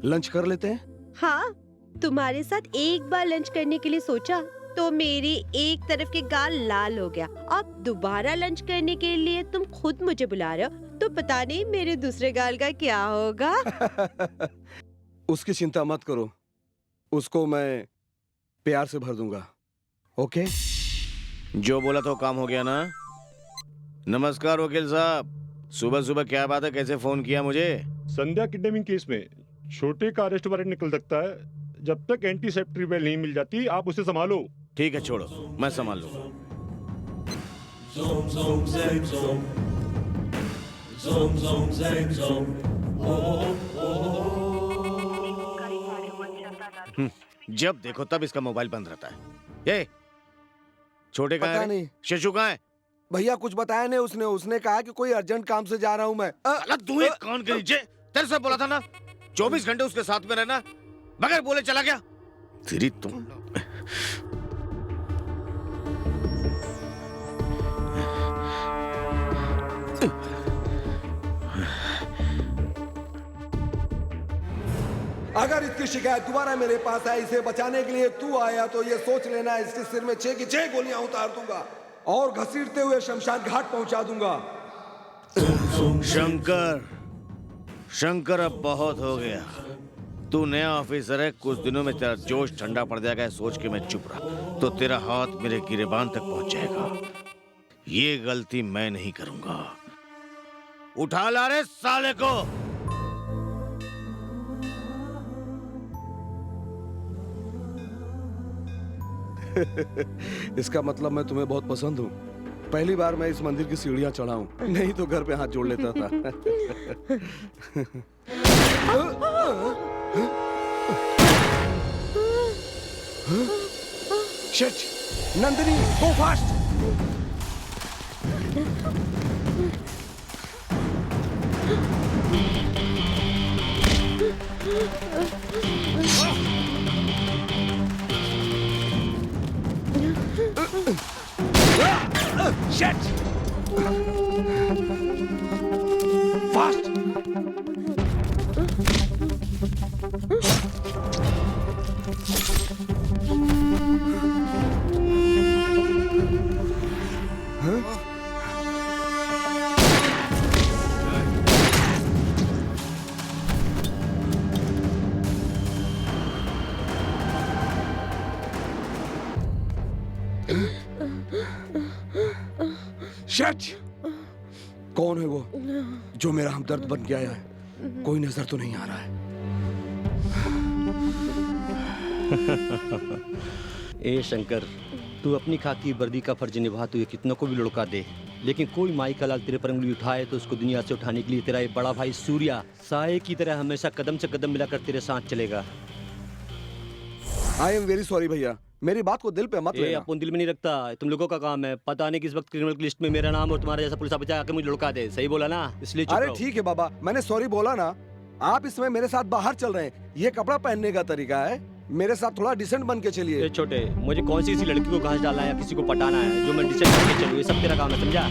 लंच कर लेते हैं। हाँ, तुम्हारे साथ एक बार लंच करने के लिए सोचा तो मेरी एक तरफ के गाल लाल हो गया। अब दोबारा लंच करने के लिए तुम खुद मुझे बुला रहे हो, तो पता नहीं मेरे दूसरे गाल का क्या होगा। उसकी चिंता मत करो, उसको मैं प्यार से भर दूंगा, ओके? जो बोला तो काम हो गया ना? नमस्कार वकील साहब, सुबह सुबह क्या बात है, कैसे फोन किया मुझे? संध्या किडनैपिंग केस में छोटे का अरेस्ट वारंट निकल सकता है। जब तक एंटीसेप्टरी बेल नहीं मिल जाती, आप उसे संभालो। ठीक है, छोड़ो, मैं संभाल लूंगा। Zoom, zoom, zang, zoom. Zoom, zoom, zang, zoom. जब देखो तब इसका मोबाइल बंद रहता है। ये छोटे कहाँ पता है? नहीं। शशु कहाँ है? भैया कुछ बताया नहीं उसने। उसने कहा कि कोई अर्जेंट काम से जा रहा हूँ मैं। तू एक कान के नीचे, तेरे से बोला था ना 24 घंटे उसके साथ में रहना, बगैर बोले चला गया। तेरी तुम अगर इसकी शिकायत दोबारा मेरे पास है, इसे बचाने के लिए तू आया, तो ये सोच लेना इसके सिर में 6 की 6 गोलियां उतार दूंगा और घसीटते हुए शमशान घाट पहुंचा दूंगा। शंकर, शंकर अब बहुत हो गया। तू नया ऑफिसर है, कुछ दिनों में तेरा जोश ठंडा पड़ जाएगा। सोच के मैं चुप रहा तो तेरा हाथ मेरे गिरेबान तक पहुंच जाएगा। ये गलती मैं नहीं करूंगा। उठा ला रे साले को। इसका मतलब मैं तुम्हें बहुत पसंद हूँ। पहली बार मैं इस मंदिर की सीढ़ियां चढ़ा हूँ, नहीं तो घर पे हाथ जोड़ लेता था। शिट! नंदिनी, गो फास्ट! Shit! Fast! Shit! कौन है वो जो मेरा हमदर्द बन के आया है? कोई नजर तो नहीं आ रहा है। ए शंकर, तू अपनी खाकी वर्दी का फर्ज निभा, तू ये कितनों को भी लुढ़का दे, लेकिन कोई माई का लाल तेरे पर उंगली उठाए तो उसको दुनिया से उठाने के लिए तेरा ये बड़ा भाई सूर्या साए की तरह हमेशा कदम से कदम मिलाकर तेरे साथ चलेगा। आई एम वेरी सॉरी भैया, मेरी बात को दिल पे मत लेना। अपन दिल में नहीं रखता, तुम लोगों का काम है। पता नहीं किस वक्त क्रिमिनल की लिस्ट में मेरा नाम और तुम्हारा जैसा पुलिस ऑफिसर आके मुझे लुढ़का दे। सही बोला ना? इसलिए चुप अरे रहो। ठीक है बाबा, मैंने सॉरी बोला ना। आप इसमें मेरे साथ बाहर चल रहे हैं, ये कपड़ा पहनने का तरीका है? मेरे साथ थोड़ा डिसेंट बन के चलिए। ये छोटे, मुझे कौन सी लड़की को घास डालना है या किसी को पटाना है जो मैं डिसाइड करके चलूँ, ये सब तेरा काम है, समझा?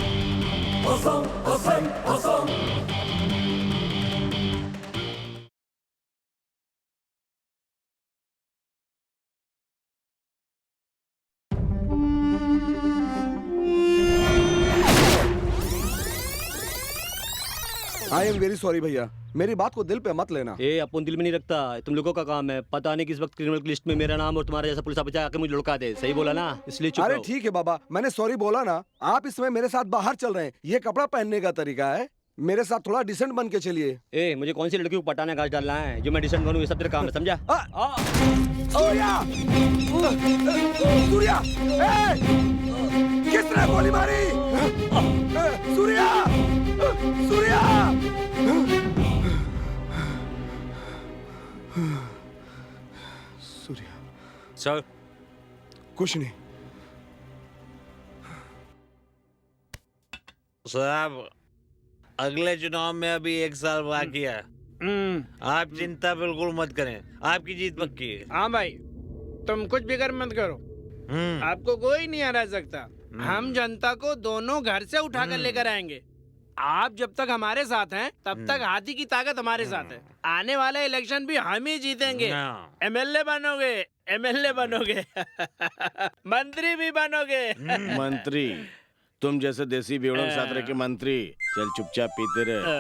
आई एम वेरी सॉरी भैया, मेरी बात को दिल पे मत लेना। ए, अपन दिल में नहीं रखता, तुम लोगों का काम है। पता नहीं किस वक्त क्रिमिनल लिस्ट में मेरा नाम और तुम्हारा जैसा पुलिस ऑफिसर आके मुझे लुका दे। सही बोला ना? इसलिए चुप अरे रहो। ठीक है बाबा, मैंने सॉरी बोला ना। आप इसमें मेरे साथ बाहर चल रहे हैं, ये कपड़ा पहनने का तरीका है। मेरे साथ थोड़ा डिसेंट बन के चलिए। ए, मुझे कौन सी लड़की को पटाना घास डालना है जो मैं डिसेंट बनूं, ये सब तेरा काम है, समझा? सूर्या! सूर्या! किसने गोली मारी? सूर्या! सूर्या! सूर्या सर, कुछ नहीं साहब, अगले चुनाव में अभी 1 साल बाकी है। आप चिंता बिल्कुल मत करें, आपकी जीत पक्की है। हाँ भाई, तुम कुछ फिक्र मत करो, आपको कोई नहीं हरा सकता। हम जनता को दोनों घर से उठा कर लेकर आएंगे। आप जब तक हमारे साथ हैं तब तक हाथी की ताकत हमारे साथ है। आने वाला इलेक्शन भी हम ही जीतेंगे। एमएलए बनोगे, एमएलए बनोगे मंत्री भी बनोगे। मंत्री? तुम जैसे देसी बेवड़ों के साथ रह के मंत्री? चल चुपचाप पीते रहे।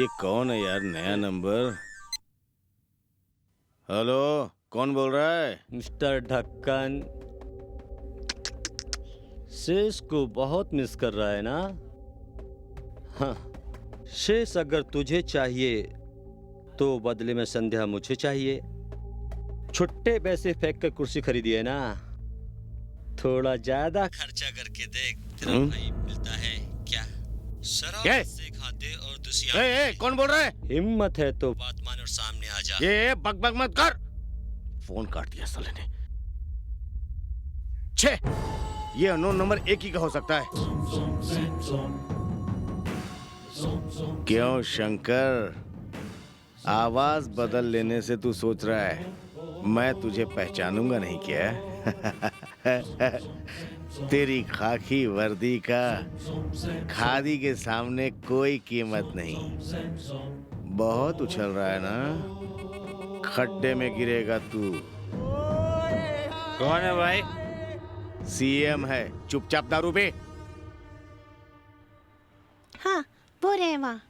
ये कौन है यार, नया नंबर? हेलो, कौन बोल रहा है? मिस्टर ढक्कन, शेष को बहुत मिस कर रहा है ना? हाँ, शेष अगर तुझे चाहिए तो बदले में संध्या मुझे चाहिए। छुट्टे पैसे फेंक कर कुर्सी खरीदी है ना? थोड़ा ज्यादा खर्चा करके देख, तेरा भाई मिलता है क्या? शराब से खाते और दूसरी। कौन बोल रहा है? हिम्मत है तो बात मान और सामने आ जा। ये बक बक मत कर। फोन काट दिया साले ने। छे, ये अननोन नंबर एक ही का हो सकता है। क्यों शंकर, आवाज बदल लेने से तू सोच रहा है मैं तुझे पहचानूंगा नहीं क्या? तेरी खाकी वर्दी का खादी के सामने कोई कीमत नहीं। बहुत उछल रहा है ना, खड्डे में गिरेगा तू। कौन है भाई? सीएम है, चुपचाप दारू पे। हाँ, वो रहे वहाँ।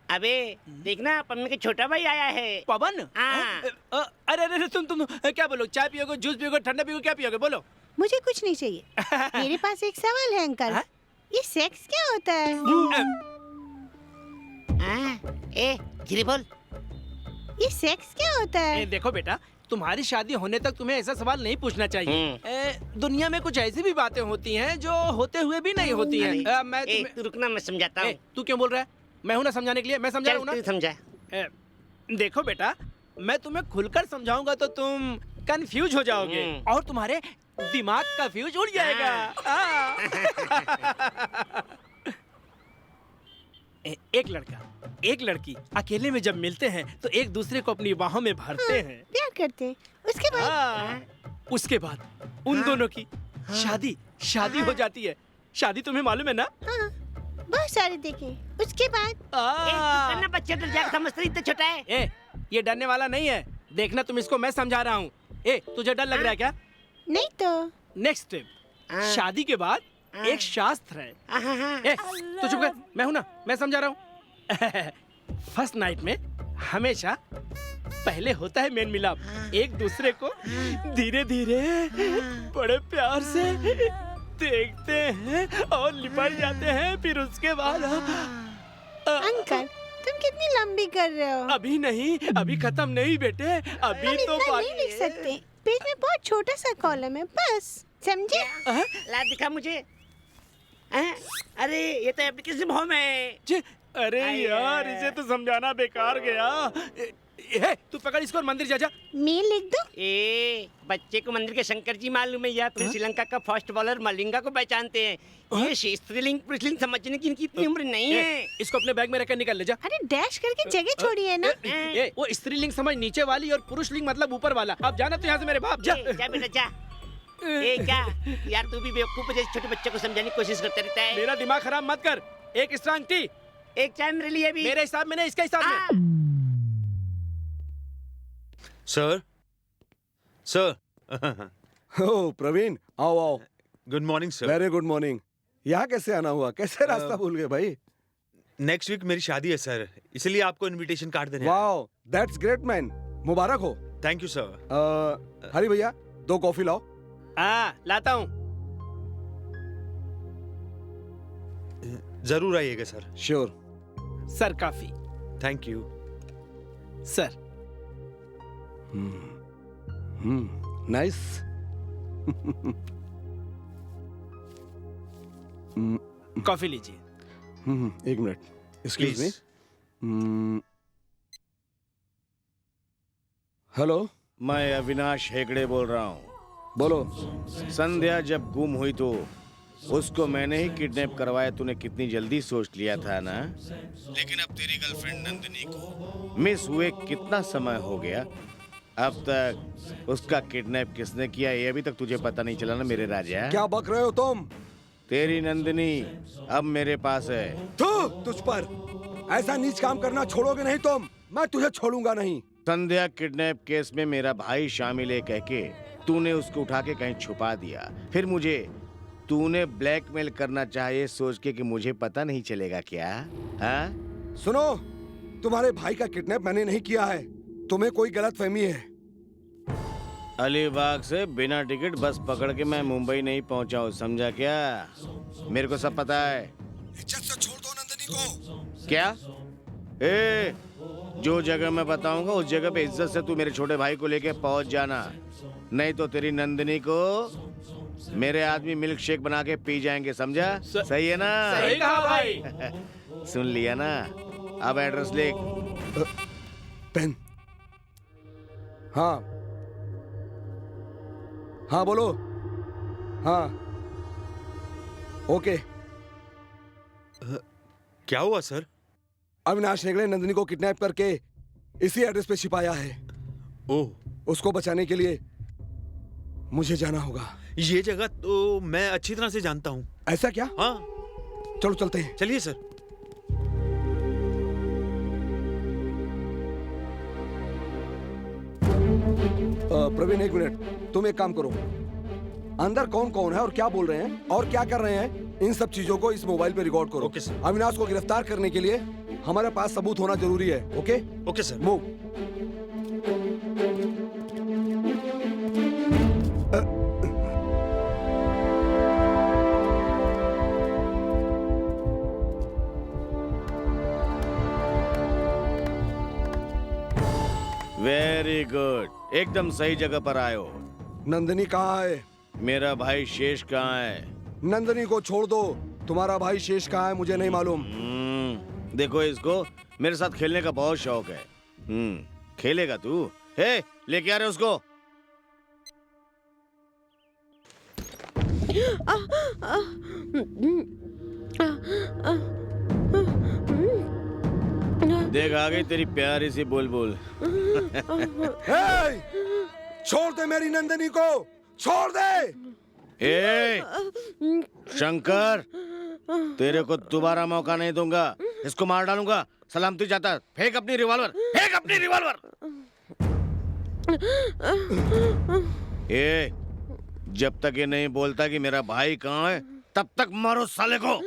अबे देखना, पम्मी का छोटा भाई आया है। पवन? हाँ। अरे अरे तुम क्या बोलो? चाय पियोगे, जूस पियोगे, ठंडा पियोगे, क्या पियोगे? बोलो। मुझे कुछ नहीं चाहिए। मेरे पास एक सवाल है अंकल। ये सेक्स क्या होता है? ए, धीरे बोल। ये सेक्स क्या होता है? देखो बेटा, तुम्हारी शादी होने तक तुम्हें ऐसा सवाल नहीं पूछना चाहिए। दुनिया में कुछ ऐसी भी बातें होती हैं जो होते हुए भी नहीं होती हैं। मैं तू रुकना, मैं समझाता हूँ। तू क्यों बोल रहा है? मैं हूं ना समझाने के लिए, मैं समझा रहा हूं ना। समझा। देखो बेटा, मैं तुम्हें खुलकर समझाऊंगा तो तुम कंफ्यूज हो जाओगे और तुम्हारे दिमाग का फ्यूज उड़ जाएगा। एक लड़का, एक लड़की अकेले में जब मिलते हैं तो एक दूसरे को अपनी बाहों में भरते हैं, प्यार करते हैं। उसके बाद उन दोनों की शादी हो जाती है। शादी तुम्हें मालूम है ना? हाँ, बहुत सारे देखे। उसके बाद बच्चा डर जाएगा, समझते इतना छोटा है। ये डरने वाला नहीं है। देखना तुम इसको मैं समझा रहा हूँ। तुझे डर लग रहा है क्या? नहीं तो। नेक्स्ट स्टेप, शादी के बाद एक शास्त्र है। तू चुप कर, मैं हूं ना, मैं समझा रहा हूँ। फर्स्ट नाइट में हमेशा पहले होता है मेन मिलाप। एक दूसरे को धीरे धीरे बड़े प्यार से देखते हैं और लिपट जाते हैं। फिर उसके बाद अंकल, तुम कितनी लंबी कर रहे हो? अभी नहीं, अभी खत्म नहीं बेटे, अभी तो नहीं लिख सकते। पेज में बहुत छोटा सा कॉलम है, बस समझे? ला दिखा मुझे। अरे ये तो एप्लीकेशन फॉर्म है। अरे यार इसे तो समझाना बेकार गया। तू पकड़ इसको और मंदिर जा। मैं लिख दूं? ए बच्चे को मंदिर के शंकर जी मालूम है या तुम श्रीलंका का फास्ट बॉलर मलिंगा को पहचानते हैं। ये स्त्रीलिंग पुरुषलिंग समझने की इनकी इतनी उम्र नहीं है। इसको अपने बैग में रखकर निकल ले जा। अरे डैश करके जगह छोड़िए ना। वो स्त्रीलिंग समझ नीचे वाली और पुरुषलिंग मतलब ऊपर वाला। अब जाना तो यहाँ से मेरे बाप। जा बेटा जा। ए क्या यार तू भी बेवकूफ जैसे छोटे बच्चे को समझाने की कोशिश करता रहता है। मेरा दिमाग खराब मत कर। एक स्ट्रांग टी, एक चाय मेरे लिए भी। मेरे हिसाब में नहीं, इसके हिसाब में। Sir sir. ओ प्रवीण, आओ आओ। Good morning sir. Very good morning. यहाँ कैसे आना हुआ? कैसे रास्ता भूल गए भाई? नेक्स्ट वीक मेरी शादी है सर, इसलिए आपको इनविटेशन कार्ड देने। Wow, that's great man. मुबारक हो। Thank you sir. हरी भैया 2 कॉफी लाओ। लाता हूँ। जरूर आइएगा सर। Sure sir. काफी thank you sir. Nice. Coffee लीजिए। 1 मिनट, एक्सक्यूज मी। हेलो, मैं अविनाश हेगड़े बोल रहा हूँ। बोलो। संध्या जब गुम हुई तो उसको मैंने ही किडनैप करवाया, तूने कितनी जल्दी सोच लिया था ना। लेकिन अब तेरी गर्लफ्रेंड नंदिनी को मिस हुए कितना समय हो गया, अब तक उसका किडनैप किसने किया ये अभी तक तुझे पता नहीं चला ना मेरे राजा। क्या बक रहे हो तुम? तेरी नंदिनी अब मेरे पास है। तुझ पर ऐसा नीच काम करना छोड़ोगे नहीं तुम, मैं तुझे छोड़ूंगा नहीं। संध्या किडनैप केस में मेरा भाई शामिल है कह के तूने उसको उठा के कहीं छुपा दिया, फिर मुझे तूने ब्लैकमेल करना चाहिए सोच के कि मुझे पता नहीं चलेगा क्या? हाँ? सुनो, तुम्हारे भाई का किडनैप मैंने नहीं किया है, तुम्हें कोई गलतफहमी है। अलीबाग से बिना टिकट बस पकड़ के मैं मुंबई नहीं पहुंचा हूँ, समझा क्या? मेरे को सब पता है। इज्जत से छोड़ दो नंदिनी को। क्या? जो जगह मैं बताऊंगा उस जगह पे इज्जत से तू मेरे छोटे भाई को लेके पहुंच जाना, नहीं तो तेरी नंदिनी को मेरे आदमी मिल्क शेक बना के पी जाएंगे, समझा? सही है ना? सही कहा भाई। सुन लिया ना? अब एड्रेस लिख। पेन। हाँ हाँ बोलो। हाँ ओके। क्या हुआ सर? अविनाश हेगड़े नंदिनी को किडनैप करके इसी एड्रेस पे छिपाया है। ओह, उसको बचाने के लिए मुझे जाना होगा। ये जगह तो मैं अच्छी तरह से जानता हूँ। ऐसा क्या? हाँ चलो चलते हैं। चलिए सर। प्रवीण 1 मिनट, तुम एक काम करो, अंदर कौन कौन है और क्या बोल रहे हैं और क्या कर रहे हैं, इन सब चीजों को इस मोबाइल पे रिकॉर्ड करो। Okay sir. अविनाश को गिरफ्तार करने के लिए हमारे पास सबूत होना जरूरी है। Okay okay sir. Move. Very good, एकदम सही जगह पर आए हो। नंदिनी कहाँ है? मेरा भाई शेष कहाँ है? नंदिनी को छोड़ दो, तुम्हारा भाई शेष कहाँ है मुझे नहीं मालूम। देखो इसको मेरे साथ खेलने का बहुत शौक है। खेलेगा तू? हे, लेके आ रहे उसको। देख आ गई तेरी प्यारी सी बुलबुल। छोड़ दे मेरी नंदिनी को, छोड़ दे। शंकर, तेरे को दोबारा मौका नहीं दूंगा, इसको मार डालूंगा। सलामती जाता, फेंक अपनी रिवॉल्वर, फेंक अपनी रिवॉल्वर। जब तक ये नहीं बोलता कि मेरा भाई कहाँ है, तब तक मारो साले को।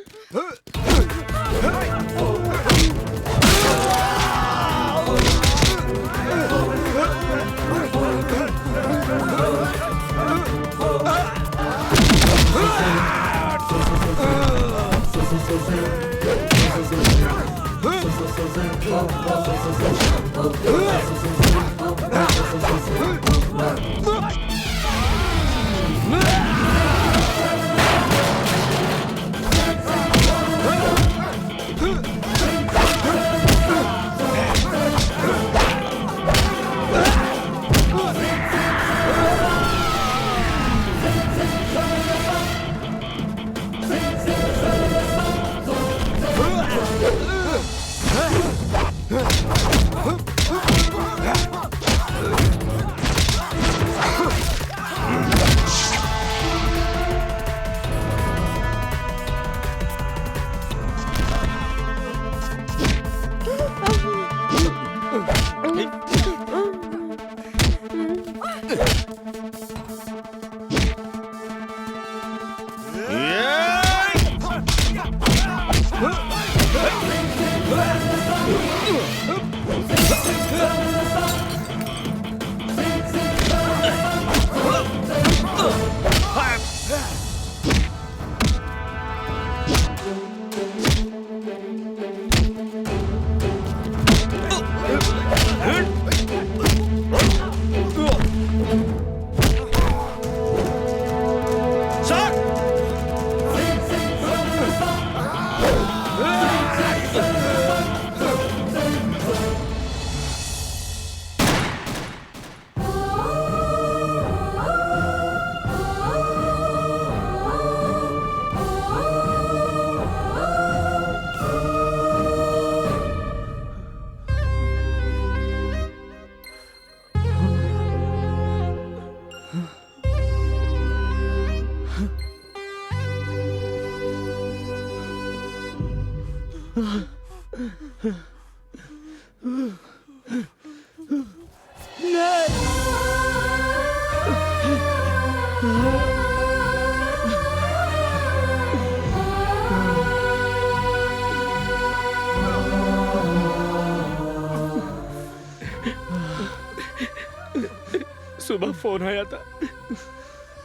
सुबह फोन आया था,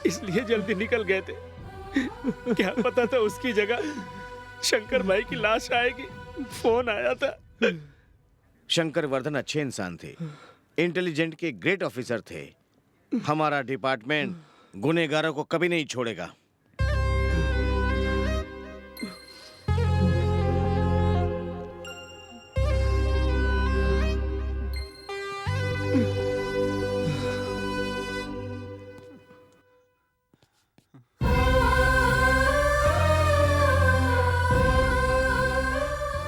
इसलिए जल्दी निकल गए थे। क्या पता था उसकी जगह शंकर भाई की लाश आएगी। फोन आया था। शंकर वर्धन अच्छे इंसान थे, इंटेलिजेंट के ग्रेट ऑफिसर थे। हमारा डिपार्टमेंट गुनहगारों को कभी नहीं छोड़ेगा।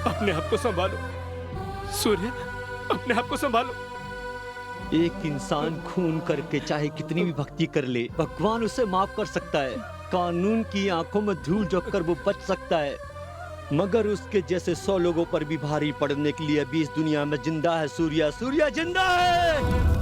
अपने आप को संभालो सूर्य, अपने आप को संभालो। एक इंसान खून करके चाहे कितनी भी भक्ति कर ले, भगवान उसे माफ कर सकता है। कानून की आंखों में धूल झोंककर वो बच सकता है, मगर उसके जैसे 100 लोगों पर भी भारी पड़ने के लिए अभी इस दुनिया में जिंदा है सूर्या। सूर्या जिंदा है।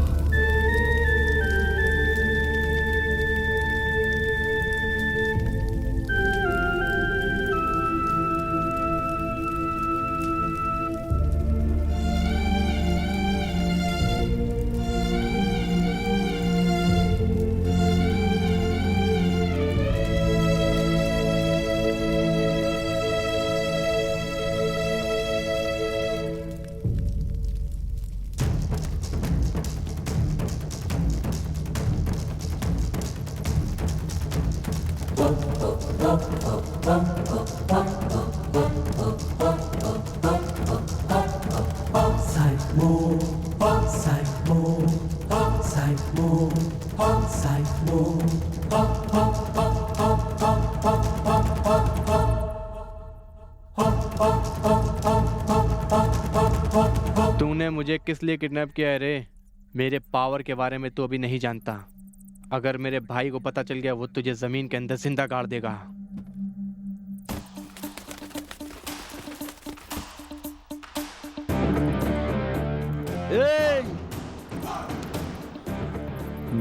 तूने मुझे किस लिए किडनैप किया है रे? मेरे पावर के बारे में तू अभी नहीं जानता। अगर मेरे भाई को पता चल गया, वो तुझे जमीन के अंदर जिंदा गाड़ देगा।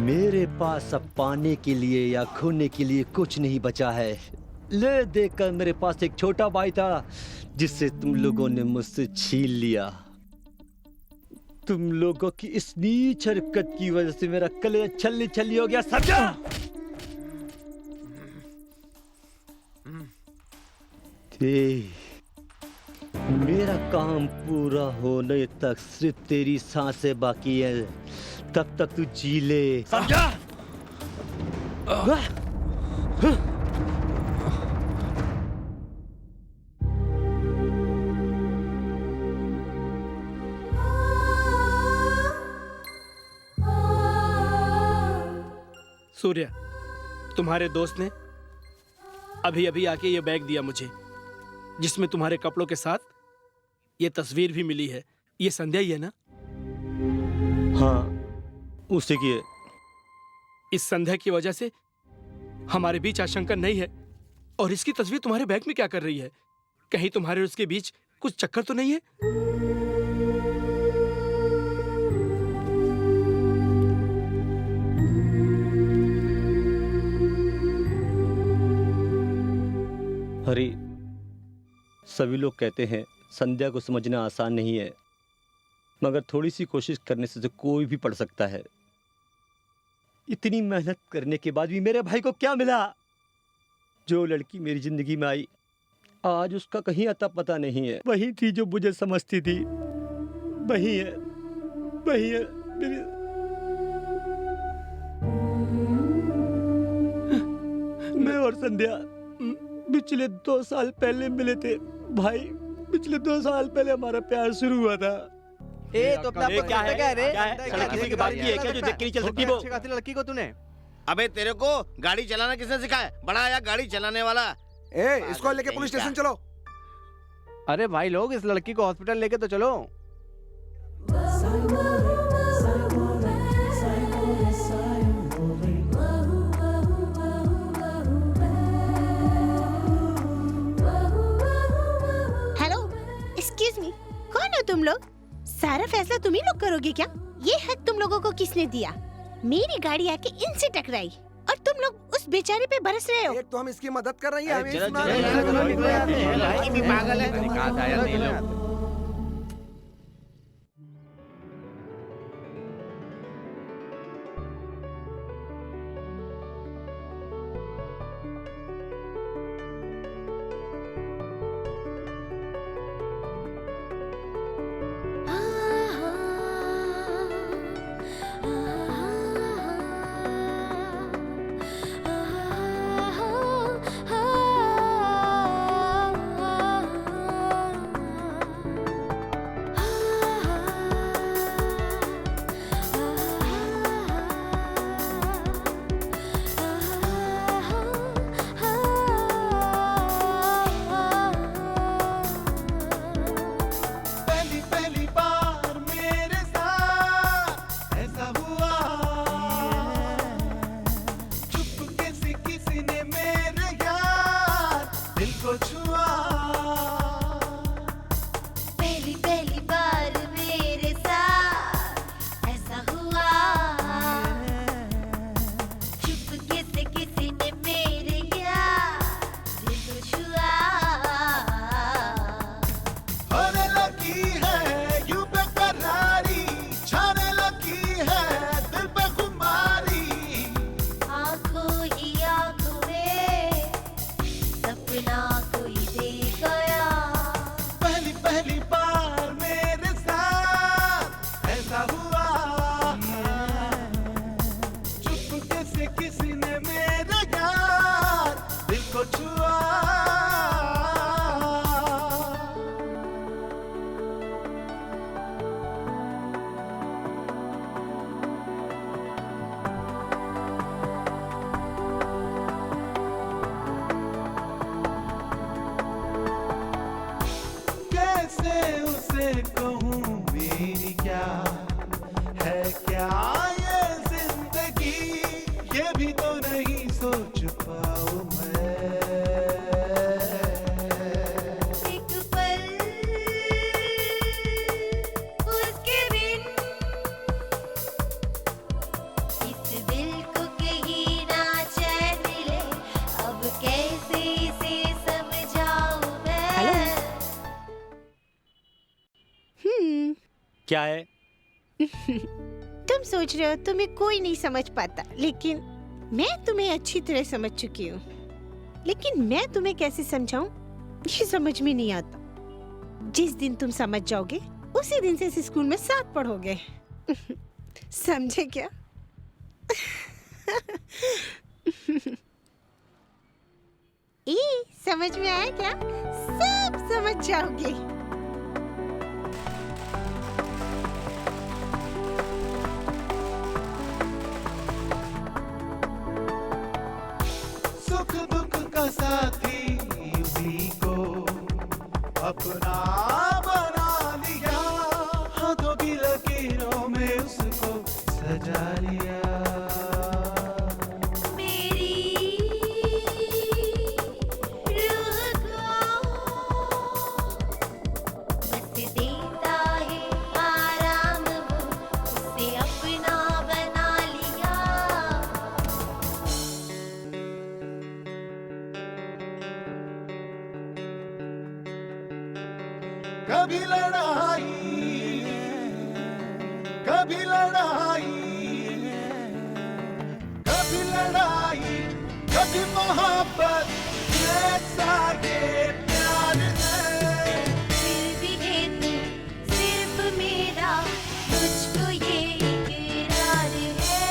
मेरे पास अब पाने के लिए या खोने के लिए कुछ नहीं बचा है। ले देखकर मेरे पास एक छोटा भाई था जिसे तुम लोगों ने मुझसे छीन लिया। तुम लोगों की इस नीच हरकत की वजह से मेरा कलेजा छल्ली छल्ली हो गया, समझा? मेरा काम पूरा होने तक सिर्फ तेरी सांसें बाकी है, तब तक तू जी ले, समझा? सूर्य, तुम्हारे दोस्त ने अभी अभी आके ये बैग दिया मुझे, जिसमें तुम्हारे कपड़ों के साथ ये तस्वीर भी मिली है। ये संध्या ही है ना? हाँ, उसी की है। इस संध्या की वजह से हमारे बीच आशंका नहीं है। और इसकी तस्वीर तुम्हारे बैग में क्या कर रही है? कहीं तुम्हारे और उसके बीच कुछ चक्कर तो नहीं है? हरी, सभी लोग कहते हैं संध्या को समझना आसान नहीं है, मगर थोड़ी सी कोशिश करने से तो कोई भी पढ़ सकता है। इतनी मेहनत करने के बाद भी मेरे भाई को क्या मिला? जो लड़की मेरी जिंदगी में आई, आज उसका कहीं अता पता नहीं है। वही थी जो मुझे समझती थी, वही है मेरी। मैं और संध्या पिछले 2 साल पहले मिले थे भाई। पिछले 2 साल पहले हमारा प्यार शुरू हुआ था। तो अपना क्या है? किसी की बात की है क्या जो देख के नहीं चल सकती? वो लड़की को तूने अबे तेरे को गाड़ी चलाना किसने सिखाया? बड़ा आया गाड़ी चलाने वाला। इसको लेके पुलिस स्टेशन चलो। अरे भाई लोग, इस लड़की को हॉस्पिटल लेके तो चलो। हेलो, एक्सक्यूज मी, कौन हो तुम लोग? सारा फैसला तुम ही लोग करोगे क्या? ये हक तुम लोगों को किसने दिया? मेरी गाड़ी आके इनसे टकराई और तुम लोग उस बेचारे पे बरस रहे हो। एक तो हम इसकी मदद कर रही है, हमें सुना पागल है। क्या है? तुम सोच रहे हो तुम्हें कोई नहीं समझ पाता, लेकिन मैं तुम्हें अच्छी तरह समझ चुकी हूँ। लेकिन मैं तुम्हें कैसे समझाऊं, ये समझ में नहीं आता। जिस दिन तुम समझ जाओगे उसी दिन से इस स्कूल में साथ पढ़ोगे। समझे क्या? समझ में आया क्या? सब समझ जाओगे। सुख दुख का साथी उसी को अपना बना लिया, हाथों की लकीरों में उसको सजा लिया। कभी लड़ाई, कभी लड़ाई, कभी लड़ाई, कभी मोहब्बत, ऐसा ये प्यार है। फिर भी है तू सिर्फ मेरा, मुझको ये इकरार है।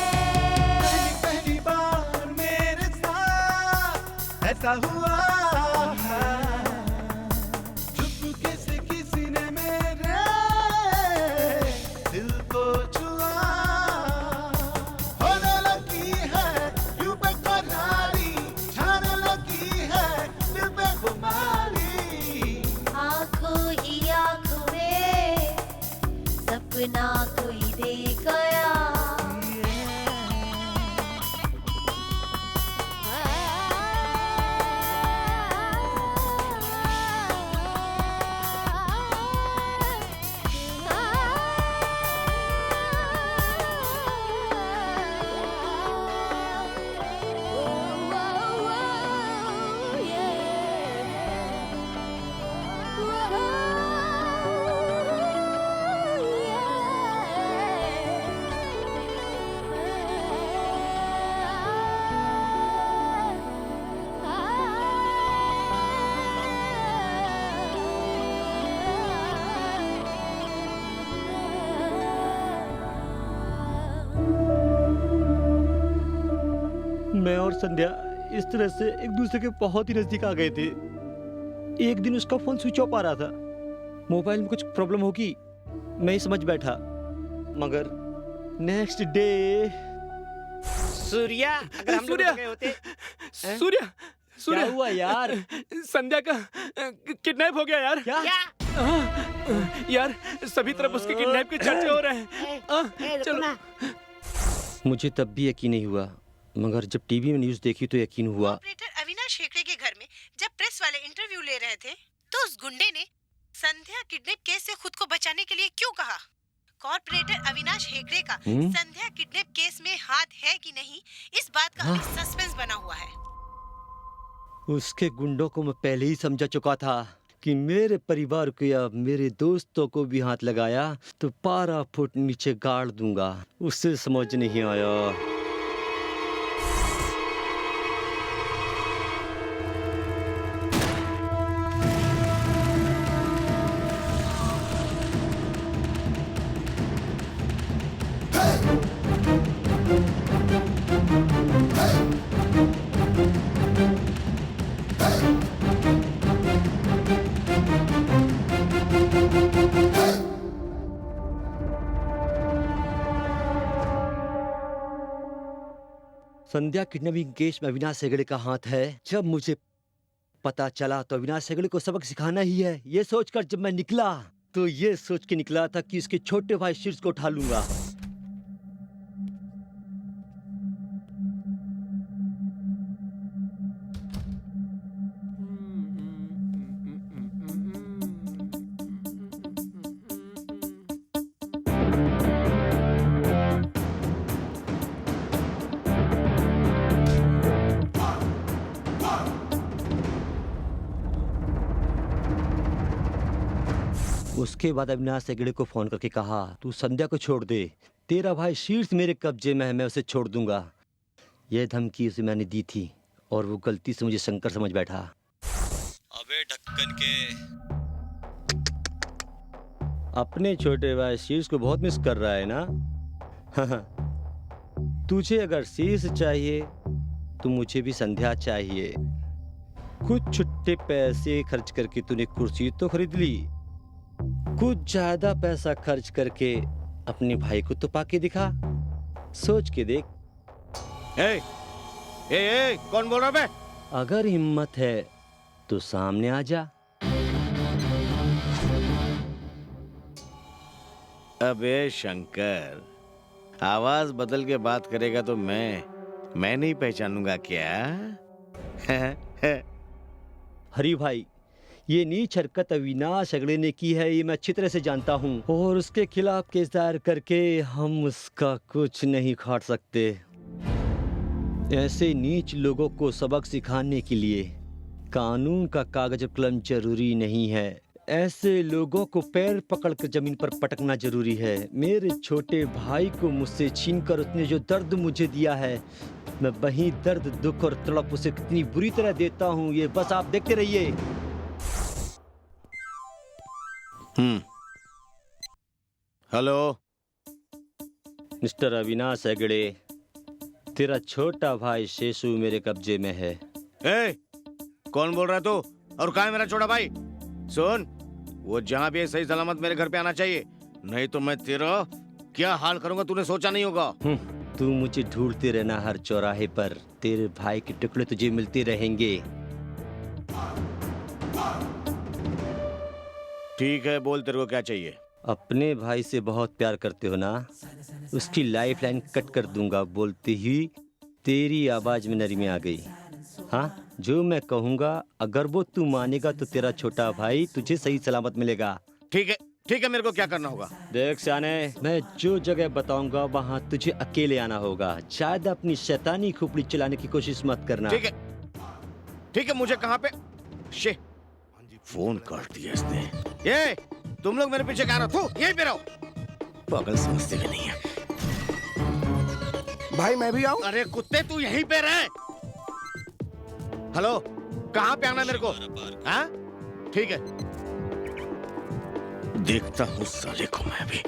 पहली बार मेरे साथ ऐसा हुआ है, चुपके से किसी ने मेरे दिल को छुआ। होने लगी है यूं बेकरारी, छाने लगी है दिल पे खुमारी। आँखों ही आँखों में सपना कोई दे गया। मैं और संध्या इस तरह से एक दूसरे के बहुत ही नजदीक आ गए थे। एक दिन उसका फोन स्विच ऑफ आ रहा था, मोबाइल में कुछ प्रॉब्लम होगी मैं ही समझ बैठा, मगर नेक्स्ट डे सूर्या, अगर हम लोग गए होते। सूर्या, सूर्या क्या हुआ यार? संध्या का किडनैप हो गया यार। क्या? यार सभी तरफ उसके किडनैप के चर्चे हो रहे हैं। चलो। मुझे तब भी यकीन नहीं हुआ, मगर जब टीवी में न्यूज़ देखी तो यकीन हुआ। ऑपरेटर अविनाश हेगड़े के घर में जब प्रेस वाले इंटरव्यू ले रहे थे तो उस गुंडे ने संध्या किडनैप केस से खुद को बचाने के लिए क्यों कहा? कॉर्पोरेटर अविनाश हेगड़े का संध्या किडनैप केस में हाथ है कि नहीं, इस बात का अभी सस्पेंस बना हुआ है। उसके गुंडों को मैं पहले ही समझा चुका था कि मेरे परिवार को या मेरे दोस्तों को भी हाथ लगाया तो 12 फुट नीचे गाड़ दूंगा। उससे समझ नहीं आया। संध्या किडनैपिंग केस में अविनाश हेगड़े का हाथ है। जब मुझे पता चला तो अविनाश हेगड़े को सबक सिखाना ही है। ये सोचकर जब मैं निकला तो ये सोच के निकला था कि उसके छोटे भाई शीर्ष को उठा लूंगा। उसके बाद अविनाश हेगड़े को फोन करके कहा, तू संध्या को छोड़ दे, तेरा भाई शीर्ष मेरे कब्जे में है, मैं उसे छोड़ दूंगा। यह धमकी उसे मैंने दी थी और वो गलती से मुझे शंकर समझ बैठा। अबे ढक्कन के, अपने छोटे भाई शीर्ष को बहुत मिस कर रहा है ना? तुझे अगर शीर्ष चाहिए तो मुझे भी संध्या चाहिए। कुछ छुट्टे पैसे खर्च करके तूने कुर्सी तो खरीद ली, कुछ ज्यादा पैसा खर्च करके अपने भाई को तो पाके दिखा। सोच के देख। कौन बोल रहा है? अगर हिम्मत है तो सामने आ जा। अबे शंकर, आवाज बदल के बात करेगा तो मैं नहीं पहचानूंगा क्या? हरी भाई, ये नीच हरकत अविनाश हेगड़े ने की है, ये मैं अच्छी तरह से जानता हूँ, और उसके खिलाफ केस दायर करके हम उसका कुछ नहीं खाट सकते। ऐसे नीच लोगों को सबक सिखाने के लिए कानून का कागज और कलम जरूरी नहीं है, ऐसे लोगों को पैर पकड़कर जमीन पर पटकना जरूरी है। मेरे छोटे भाई को मुझसे छीनकर उसने जो दर्द मुझे दिया है, मैं वही दर्द, दुख और तड़प उसे कितनी बुरी तरह देता हूँ, ये बस आप देखते रहिए। हेलो मिस्टर अविनाश हेगड़े, तेरा छोटा भाई शेषु मेरे कब्जे में है। ए, कौन बोल रहा है तू? और कहाँ है मेरा छोटा भाई? सुन, वो जहाँ भी है सही सलामत मेरे घर पे आना चाहिए, नहीं तो मैं तेरा क्या हाल करूंगा तूने सोचा नहीं होगा। तू मुझे ढूंढते रहना हर चौराहे पर, तेरे भाई के टुकड़े तुझे मिलते रहेंगे। ठीक है, बोल तेरे को क्या चाहिए? अपने भाई से बहुत प्यार करते हो ना? उसकी लाइफ लाइन कट कर दूंगा बोलते ही तेरी आवाज में नरमी आ गई। हाँ, जो मैं कहूँगा अगर वो तू मानेगा तो तेरा छोटा भाई तुझे सही सलामत मिलेगा। ठीक है, मेरे को क्या करना होगा? देख सियाने, मैं जो जगह बताऊंगा वहाँ तुझे अकेले आना होगा, शायद अपनी शैतानी खोपड़ी चलाने की कोशिश मत करना। ठीक है, मुझे कहाँ पे? शे, फोन काट दिया इसने। ये तुम लोग मेरे पीछे क्या रहो? तू यहीं पे रहो, पागल समझते भी नहीं है। भाई मैं भी आऊं? अरे कुत्ते, तू यहीं पे रह। हेलो, कहाँ पे आना है मेरे को? हाँ, ठीक है, देखता हूँ साले को मैं भी।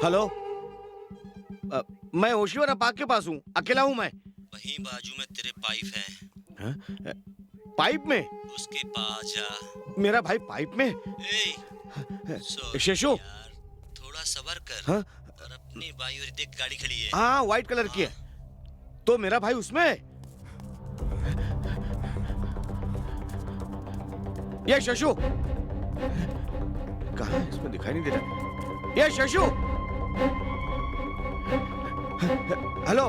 हेलो, मैं होशियारा पार्क के पास हूँ, अकेला हूँ मैं। वहीं बाजू में तेरे पाइप है। हाँ? पाइप में? उसके पास जा। मेरा भाई पाइप में? शेषु, थोड़ा सब्र कर। हाँ? और अपनी बाई और देख, गाड़ी खड़ी है। हाँ, व्हाइट कलर की है। तो मेरा भाई उसमें है। ये शेषु कहाँ है? इसमें दिखाई नहीं दे रहा। ये शेषु, हेलो,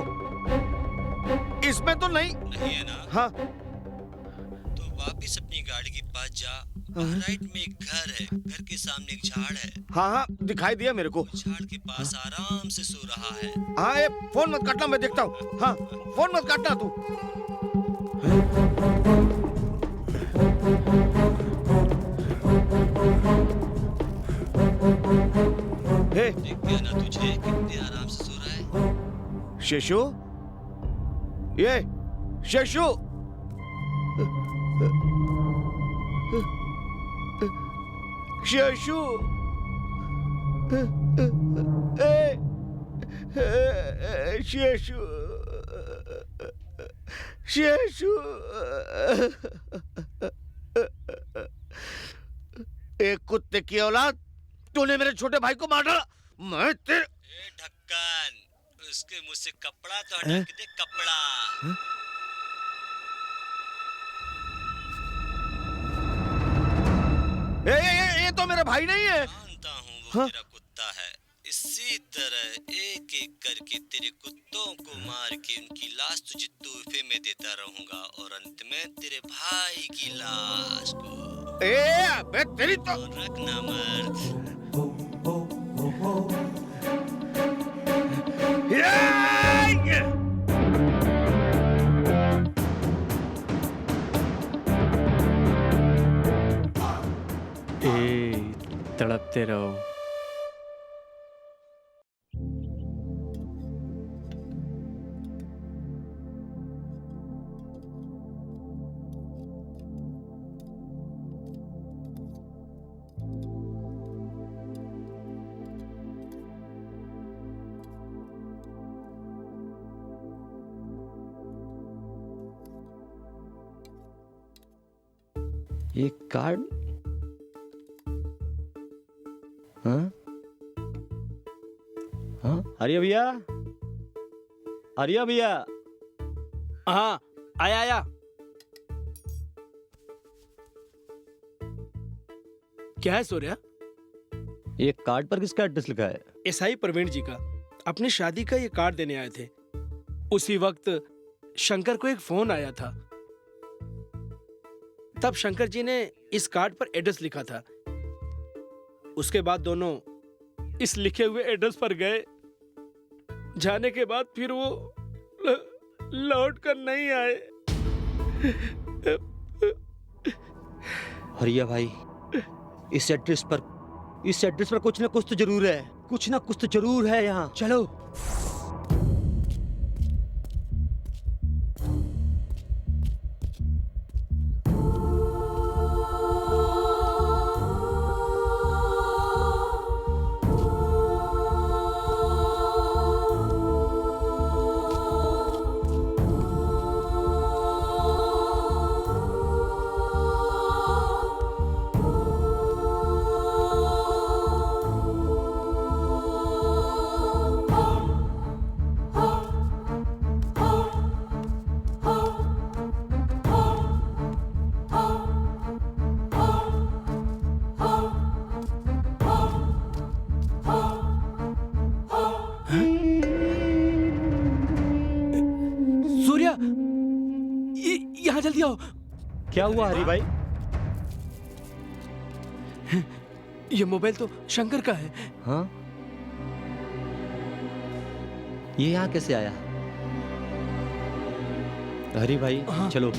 इसमें तो नहीं है ना? हाँ, तो वापस अपनी गाड़ी के पास जा। राइट में एक घर है, घर के सामने एक झाड़ है। हाँ, दिखाई दिया मेरे को। झाड़ के पास आराम से सो रहा है। हाँ, ये फोन मत काटना, मैं देखता हूँ। हाँ, फोन मत काटना तू। देख गया ना तुझे, कितने आराम से सो रहा है। शेषु, ये शेषु, शेषु, शेषु, शेषु, एक कुत्ते की औलाद, तूने मेरे छोटे भाई को मार डाला। मैं तेरे ढक्कन, उसके मुंह से कपड़ा तो हटा के देख, कपड़ा। ये तो मेरा भाई नहीं है। जानता हूँ वो तेरा कुत्ता है। इसी तरह एक एक करके तेरे कुत्तों को मार के उनकी लाश तुझे तोहफे में देता रहूंगा, और अंत में तेरे भाई की लाश को। अबे तेरी तो रखना मर्द। तड़पते रहो। ये कार्ड हाँ? हाँ? आर्या भैया, आर्या भैया। हाँ, आया आया। क्या है सूर्या? ये कार्ड पर किसका एड्रेस लिखा है? एसआई प्रवीण जी का। अपनी शादी का ये कार्ड देने आए थे। उसी वक्त शंकर को एक फोन आया था। तब शंकर जी ने इस कार्ड पर एड्रेस लिखा था। उसके बाद दोनों इस लिखे हुए एड्रेस पर गए। जाने के बाद फिर वो लौट कर नहीं आए। हरिया भाई, इस एड्रेस पर कुछ ना कुछ तो जरूर है। कुछ ना कुछ तो जरूर है यहाँ। चलो। सूर्या, यहाँ जल्दी आओ। क्या हुआ हरी भाई? ये मोबाइल तो शंकर का है। हाँ? ये यहाँ कैसे आया? हरी भाई, हाँ। चलो।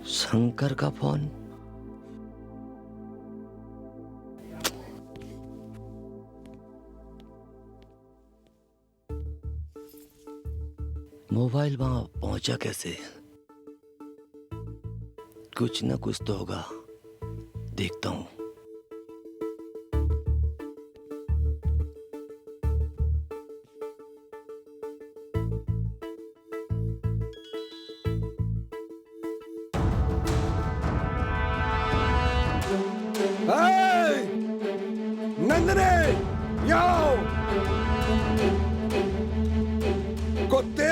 शंकर का फोन। मोबाइल वहां पहुंचा कैसे? कुछ ना कुछ तो होगा, देखता हूं। नंदने, आओ। कुत्ते,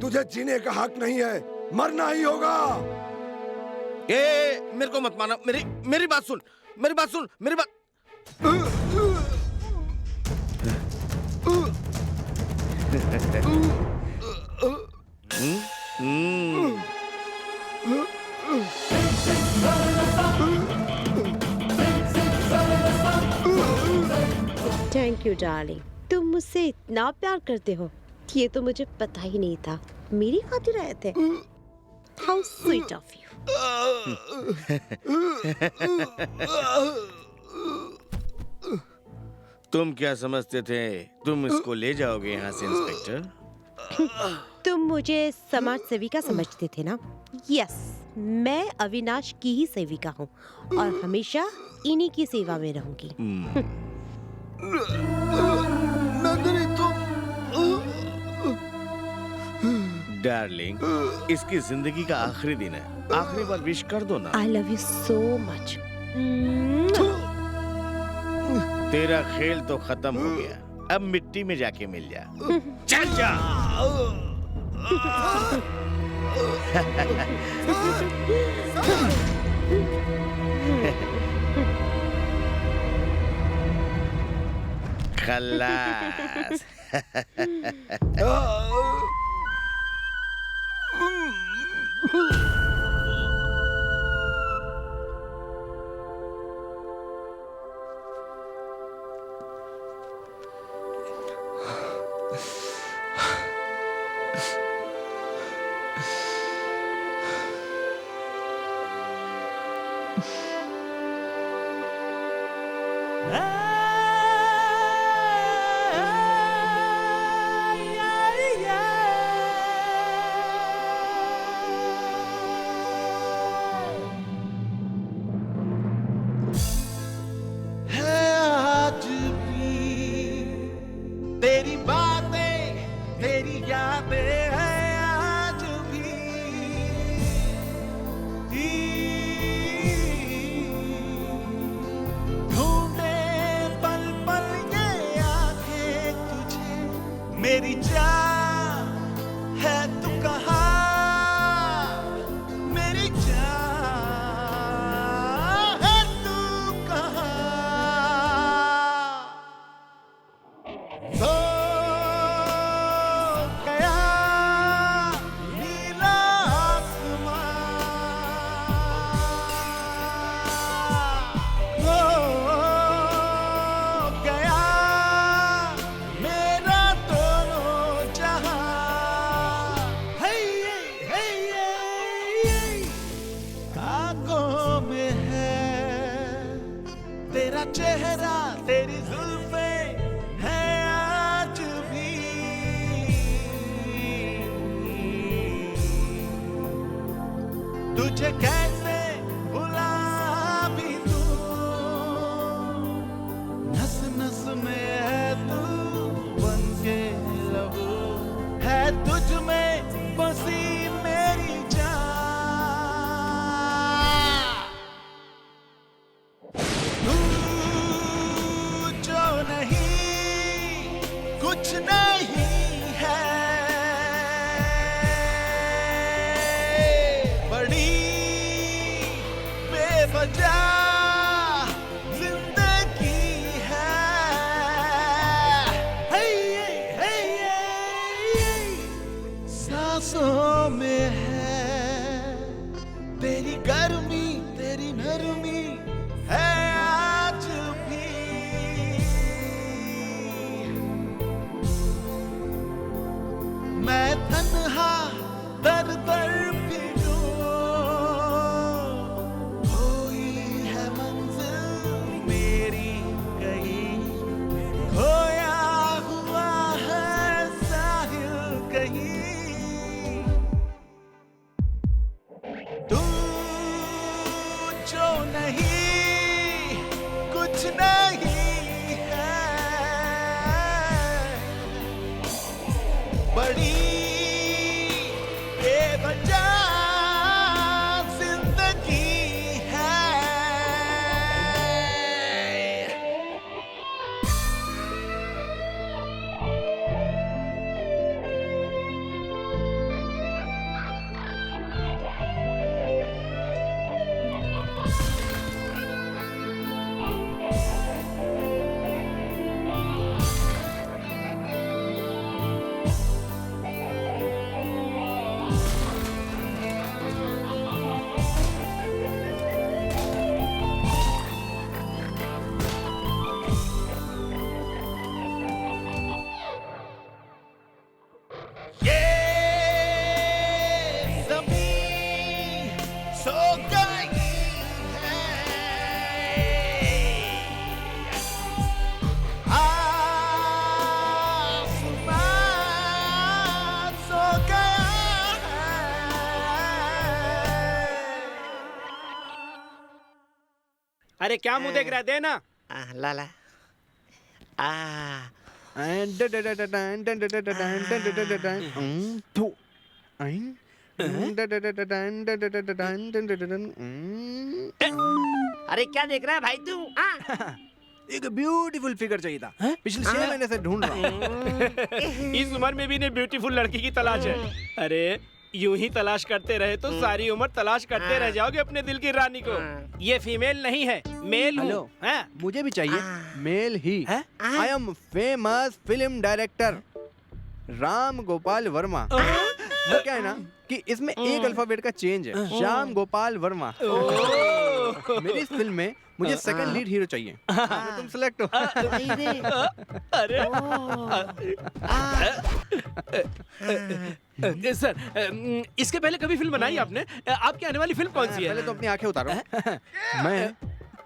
तुझे जीने का हक नहीं है, मरना ही होगा। मेरे को मत मारना। मेरी बात सुन, मेरी बात सुन, मेरी बात। थैंक यू डार्लिंग, तुम मुझसे इतना प्यार करते हो, ये तो मुझे पता ही नहीं था। मेरी खातिर आए थे। How sweet of you. तुम क्या समझते थे तुम इसको ले जाओगे यहाँ से इंस्पेक्टर? तुम मुझे समाज सेविका समझते थे ना? यस, मैं अविनाश की ही सेविका हूँ और हमेशा इन्हीं की सेवा में रहूंगी। नंदनी, तुम डार्लिंग, इसकी जिंदगी का आखिरी दिन है, आखिरी बार विश कर दो ना। I love you so much. तेरा खेल तो खत्म हो गया, अब मिट्टी में जाके मिल जा। चल जा। खल्लास। है आज भी चेहरा तेरी जुल्फे है आज भी। तुझे कैसे भुला भी दूं, नस नस में है तू बनके लहू, है तुझ में बसी मेरी जान। तू जो नहीं कुछ नहीं है, बड़ी बेवजह जिंदगी है। हे सांसों में है तेरी गर्मी तेरी नरमी है आज भी। मैं तन्हा दर दर फिरूं, कोई है मंजिल मेरी कहीं, खोया हुआ है साहिल कहीं। तू जो नहीं कुछ नहीं है, बड़ी बेवजह जिंदगी है। ये ज़मीं सो गई है, आसमान सो गया है। अरे क्या मुंह देख रहा है, देना। लाला अरे क्या देख रहा है भाई तू? एक ब्यूटीफुल फिगर चाहिए था, पिछले 6 महीने से ढूंढ रहा हूँ। इस उम्र में भी ने ब्यूटीफुल लड़की की तलाश है। अरे यूं ही तलाश करते रहे तो सारी उम्र तलाश करते रह जाओगे अपने दिल की रानी को। ये फीमेल नहीं है, मेल हूँ। हेलो, मुझे भी चाहिए मेल ही। I am famous film director Ram Gopal Varma. वो क्या है ना कि इसमें एक अल्फाबेट का चेंज है, श्याम गोपाल वर्मा। मेरी इस फिल्म में मुझे सेकंड लीड हीरो चाहिए। तुम सिलेक्ट हो। अरे सर, इसके पहले कभी फिल्म बनाई आपने? आपकी आने वाली फिल्म कौन सी है? पहले तो अपनी आंखें उतारो। मैं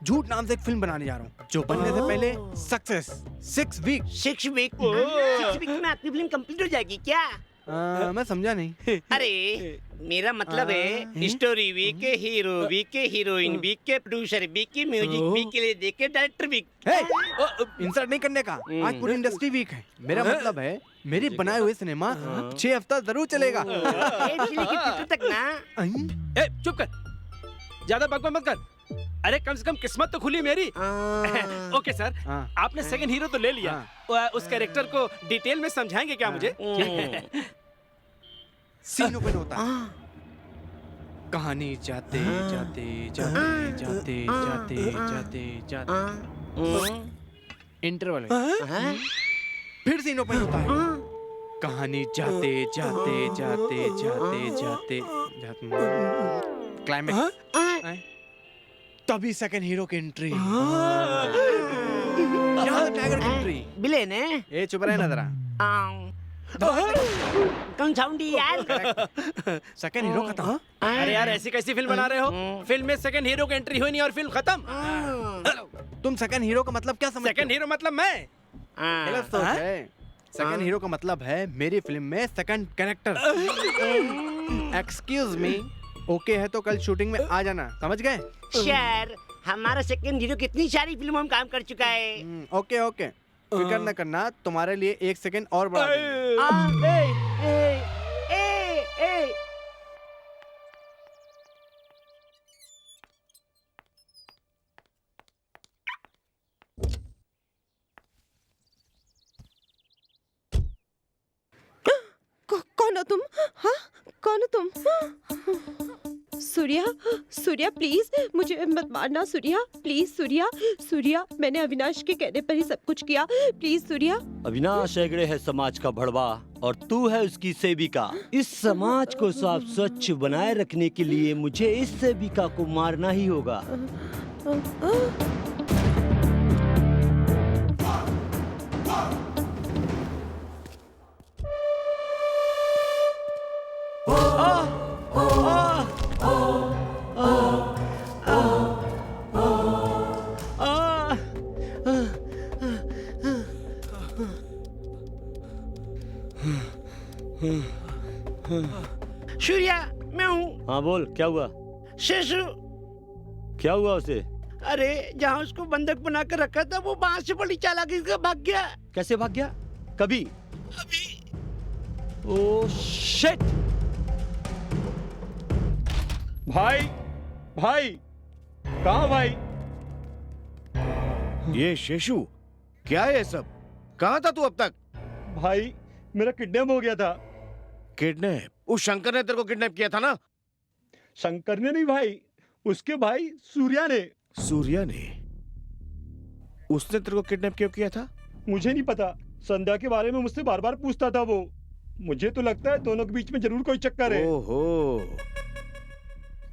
झूठ नाम से एक फिल्म बनाने जा रहा हूँ जो बनने से पहले सक्सेस 6 वीक। 6 वीक में आपकी फिल्म कंप्लीट हो जाएगी क्या? मैं समझा नहीं। अरे मेरा मतलब है story weak, hero weak, heroine weak, producer weak, music weak के लिए देखे डायरेक्टर वीक। इंसर्ट नहीं करने का, आज पूरी इंडस्ट्री वीक है। मेरा मतलब है मेरी बनाए हुए सिनेमा 6 हफ्ता जरूर चलेगा। तक ना। चुप कर, ज्यादा बकवास मत कर। अरे कम से कम किस्मत तो खुली मेरी। ओके सर, आपने सेकंड हीरो तो ले लिया। उस कैरेक्टर को डिटेल में समझाएंगे क्या मुझे? सीन ओपन होता है, कहानी जाते जाते जाते जाते जाते जाते जाते इंटरवल फिर सीन ओपन होता है, कहानी जाते जाते जाते जाते जाते जाते क्लाइमेक्स, तभी सेकंड हीरो की एंट्री। यहाँ टाइगर की एंट्री। विलेन है। ए चुप रहे ना जरा। कौन साउंडी यार? सेकंड हीरो खत्म। अरे यार ऐसी कैसी फिल्म बना रहे हो? फिल्म में सेकंड हीरो की एंट्री हुई नहीं और फिल्म खत्म। तुम सेकंड हीरो का मतलब क्या समझते हो? सेकंड हीरो मतलब मैं? गलत सोच है। सेकंड हीरो का मतलब है मेरी फिल्म में second character. Excuse me, okay है तो कल शूटिंग में आ जाना, समझ गए? सर, हमारा सेकंड हीरो कितनी सारी फिल्मों में काम कर चुका है। ओके ओके, फिक्र न करना, तुम्हारे लिए 1 सेकंड और बढ़ा कौन हो तुम? हाँ, कौन हो तुम? सूर्या, सूर्या प्लीज मुझे मत मारना। सूर्या प्लीज, सूर्या, सूर्या मैंने अविनाश के कहने पर ही सब कुछ किया, प्लीज सूर्या। अविनाश हेगड़े है समाज का भड़वा और तू है उसकी सेविका। इस समाज को साफ स्वच्छ बनाए रखने के लिए मुझे इस सेविका को मारना ही होगा। सूर्या, मैं हूँ। हाँ बोल, क्या हुआ? शेषु। क्या हुआ उसे? अरे जहाँ उसको बंधक बना कर रखा था वो वहाँ से बड़ी चालाकी से भाग गया। कैसे भाग गया? कभी? अभी। Oh shit! भाई, भाई, कहाँ भाई? ये शेषु, क्या है ये सब? कहाँ था तू अब तक? भाई, मेरा किडनैप हो गया था। किडनैप? उस शंकर ने तेरे को किडनैप किया था ना? शंकर ने नहीं भाई, उसके भाई सूर्या ने। सूर्या ने? उसने तेरे को किडनैप क्यों किया था? मुझे नहीं पता, संध्या के बारे में मुझसे बार बार पूछता था वो। मुझे तो लगता है दोनों के बीच में जरूर कोई चक्कर है। ओहो,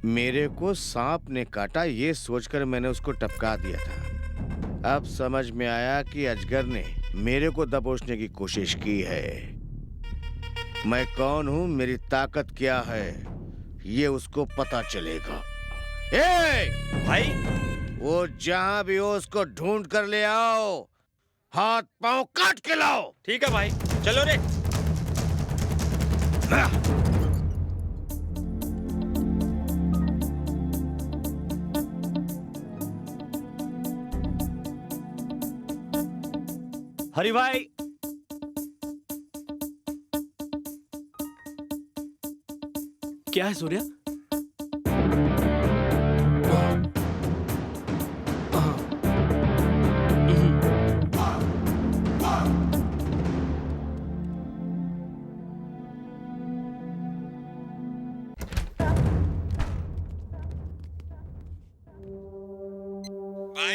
मेरे को सांप ने काटा ये सोचकर मैंने उसको टपका दिया था। अब समझ में आया कि अजगर ने मेरे को दबोचने की कोशिश की है। मैं कौन हूँ, मेरी ताकत क्या है, ये उसको पता चलेगा। भाई, वो जहां भी हो उसको ढूंढ कर ले आओ, हाथ पांव काट के लाओ। ठीक है भाई, चलो रे। हरि भाई, क्या है सूर्या?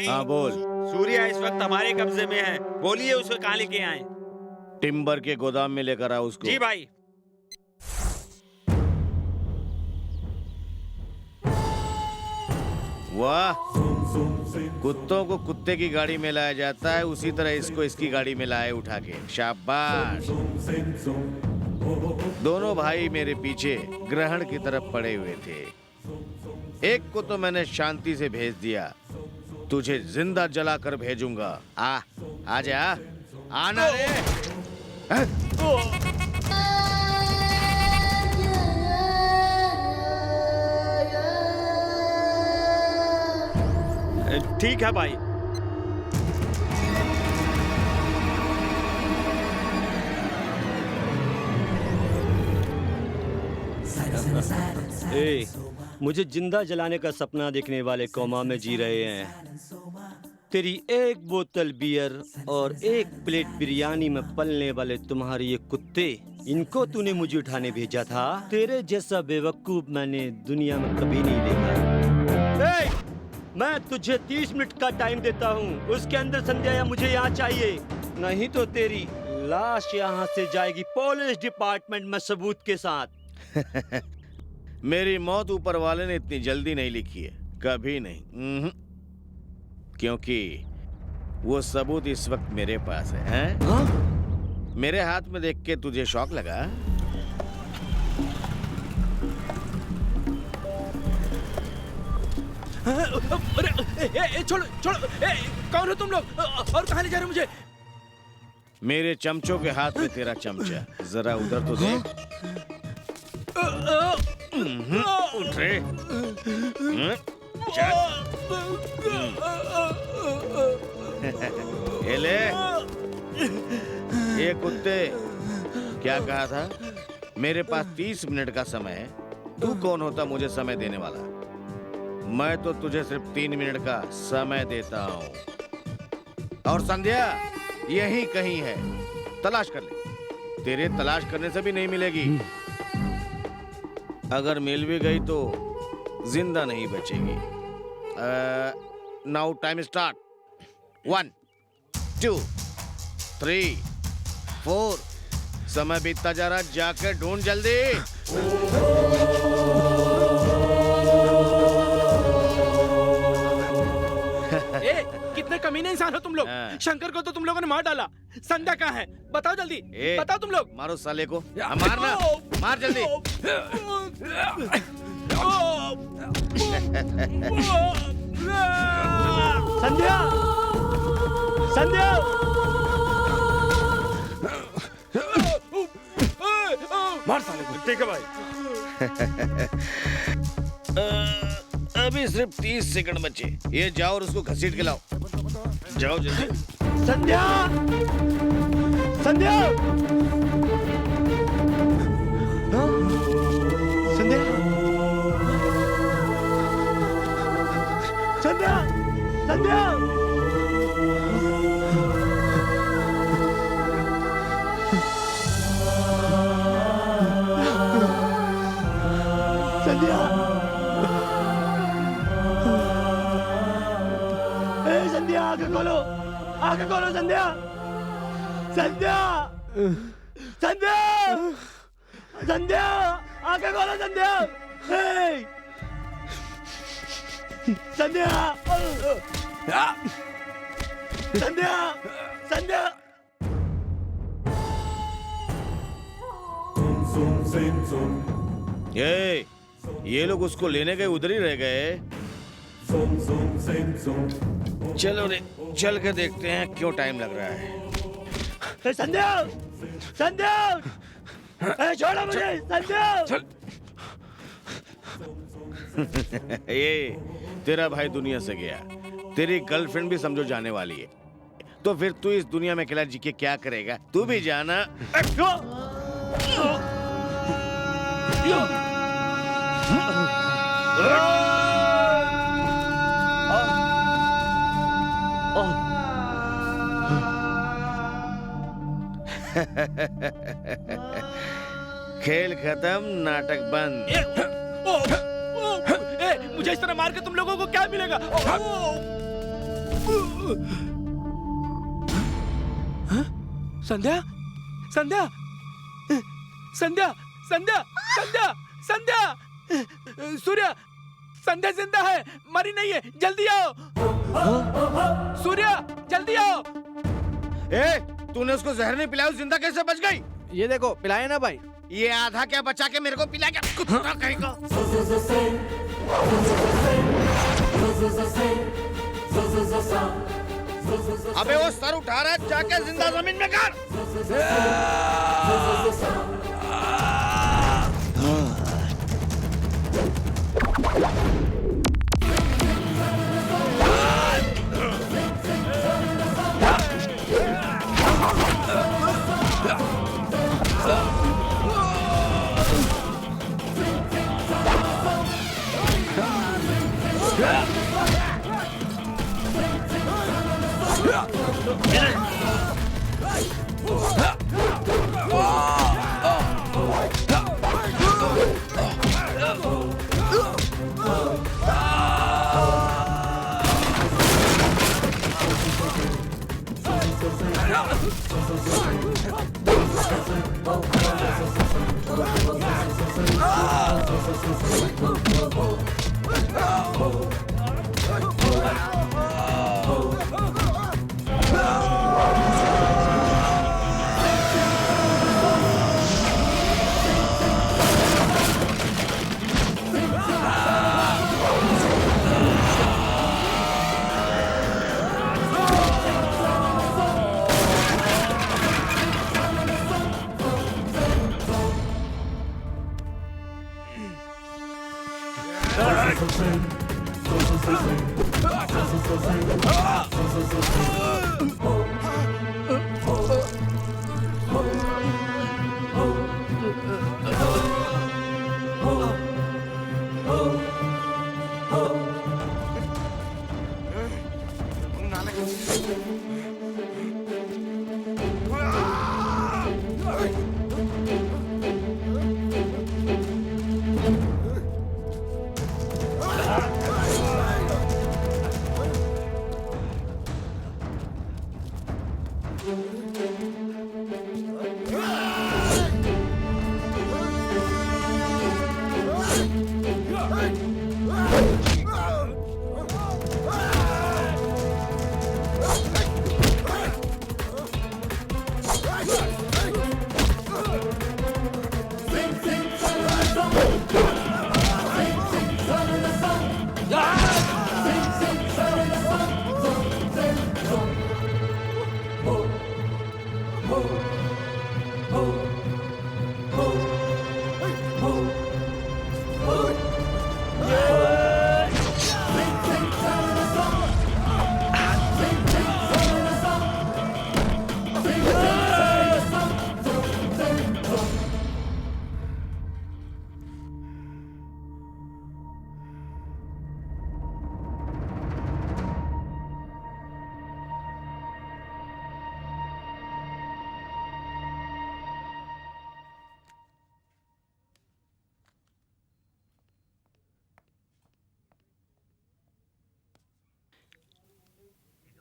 हाँ बोल। सूर्या इस वक्त हमारे कब्जे में है, बोलिए उसे कहाँ लेके आए? टिम्बर के गोदाम में लेकर आओ उसको। जी भाई। वाह, कुत्तों को कुत्ते की गाड़ी में लाया जाता है, उसी तरह इसको इसकी गाड़ी में लाए उठा के। शाबाश। दोनों भाई मेरे पीछे ग्रहण की तरफ पड़े हुए थे। एक को तो मैंने शांति से भेज दिया, तुझे जिंदा जलाकर भेजूंगा। आजा, आना रे। ठीक है भाई। ए, मुझे जिंदा जलाने का सपना देखने वाले कौमा में जी रहे हैं। तेरी एक बोतल बियर और एक प्लेट बिरयानी में पलने वाले तुम्हारे ये कुत्ते, इनको तूने मुझे उठाने भेजा था। तेरे जैसा बेवकूफ मैंने दुनिया में कभी नहीं देखा। ए, मैं तुझे 30 मिनट का टाइम देता हूँ, उसके अंदर संध्या मुझे यहाँ चाहिए, नहीं तो तेरी लाश यहाँ से जाएगी पुलिस डिपार्टमेंट में सबूत के साथ। मेरी मौत ऊपर वाले ने इतनी जल्दी नहीं लिखी है, कभी नहीं। क्योंकि वो सबूत इस वक्त मेरे पास है, हैं? हाँ? मेरे हाथ में देख के तुझे शौक लगा? अरे छोड़ो छोड़ो, कौन हो तुम लोग और कहाँ ले जा रहे हो मुझे? मेरे चमचों के हाथ में तेरा चमचा, जरा उधर तो देख। उठ रे। चल। ये ले। ये कुत्ते, क्या कहा था? मेरे पास 30 मिनट का समय है। तू कौन होता मुझे समय देने वाला? मैं तो तुझे सिर्फ 3 मिनट का समय देता हूँ। और संध्या यही कहीं है, तलाश कर ले। तेरे तलाश करने से भी नहीं मिलेगी। अगर मिल भी गई तो जिंदा नहीं बचेगी। Now time start. 1 2 3 4। समय बीतता जा रहा, जाकर ढूंढ जल्दी। कितने कमीने इंसान हो तुम लोग। शंकर को तो तुम लोगों ने मार डाला। संध्या कहाँ है? बताओ जल्दी। बताओ तुम लोग। मारो साले को। मारना, मार जल्दी। संध्या, संध्या। मार साले को। ठीक है भाई। अभी सिर्फ 30 सेकंड बचे। ये जाओ और उसको घसीट के लाओ। जाओ जल्दी। संध्या, संध्या, संध्या, संध्या, संध्या। संध्या, संध्या, आंखें खोलो संध्या, संध्या, संध्या, संध्या, आंखें खोलो संध्या, संध्या, संध्या, संध्या। ये लोग उसको लेने गए, उधर ही रह गए। चलो रे, चल के देखते हैं क्यों टाइम लग रहा है। संध्या, संध्या, छोड़ो मुझे, संध्या। ये तेरा भाई दुनिया से गया, तेरी गर्लफ्रेंड भी समझो जाने वाली है, तो फिर तू इस दुनिया में अकेला जी के क्या करेगा? तू भी जाना। खेल खत्म, नाटक बंद। मुझे इस तरह मार के तुम लोगों को क्या मिलेगा? संध्या, संध्या, संध्या, संध्या, संध्या, संध्या, सूर्या, संध्या जिंदा है, मरी नहीं है, जल्दी आओ। सूर्या, जल्दी आओ। तूने उसको जहर नहीं पिलाया, जिंदा कैसे बच गई? ये देखो, पिलाया ना भाई। ये आधा क्या बचा के मेरे को पिला क्या? कुत्ता कहेगा। अबे वो सर उठा रहा है, जाके जिंदा जमीन में कर।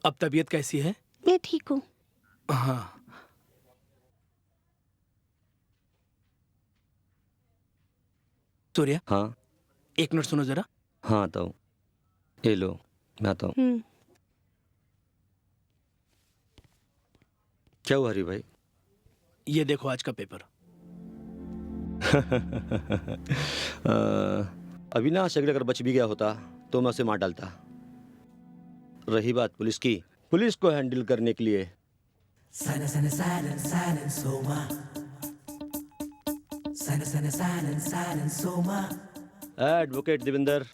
अब तबीयत कैसी है? मैं ठीक हूँ। हाँ। सूर्या। हाँ। एक मिनट सुनो जरा। हाँ आता हूँ। ये लो मैं आता हूँ। क्या हुआ हरी भाई? ये देखो आज का पेपर। अविनाश अगर बच भी गया होता तो मैं उसे मार डालता। रही बात पुलिस की, पुलिस को हैंडल करने के लिए एडवोकेट देवेंद्र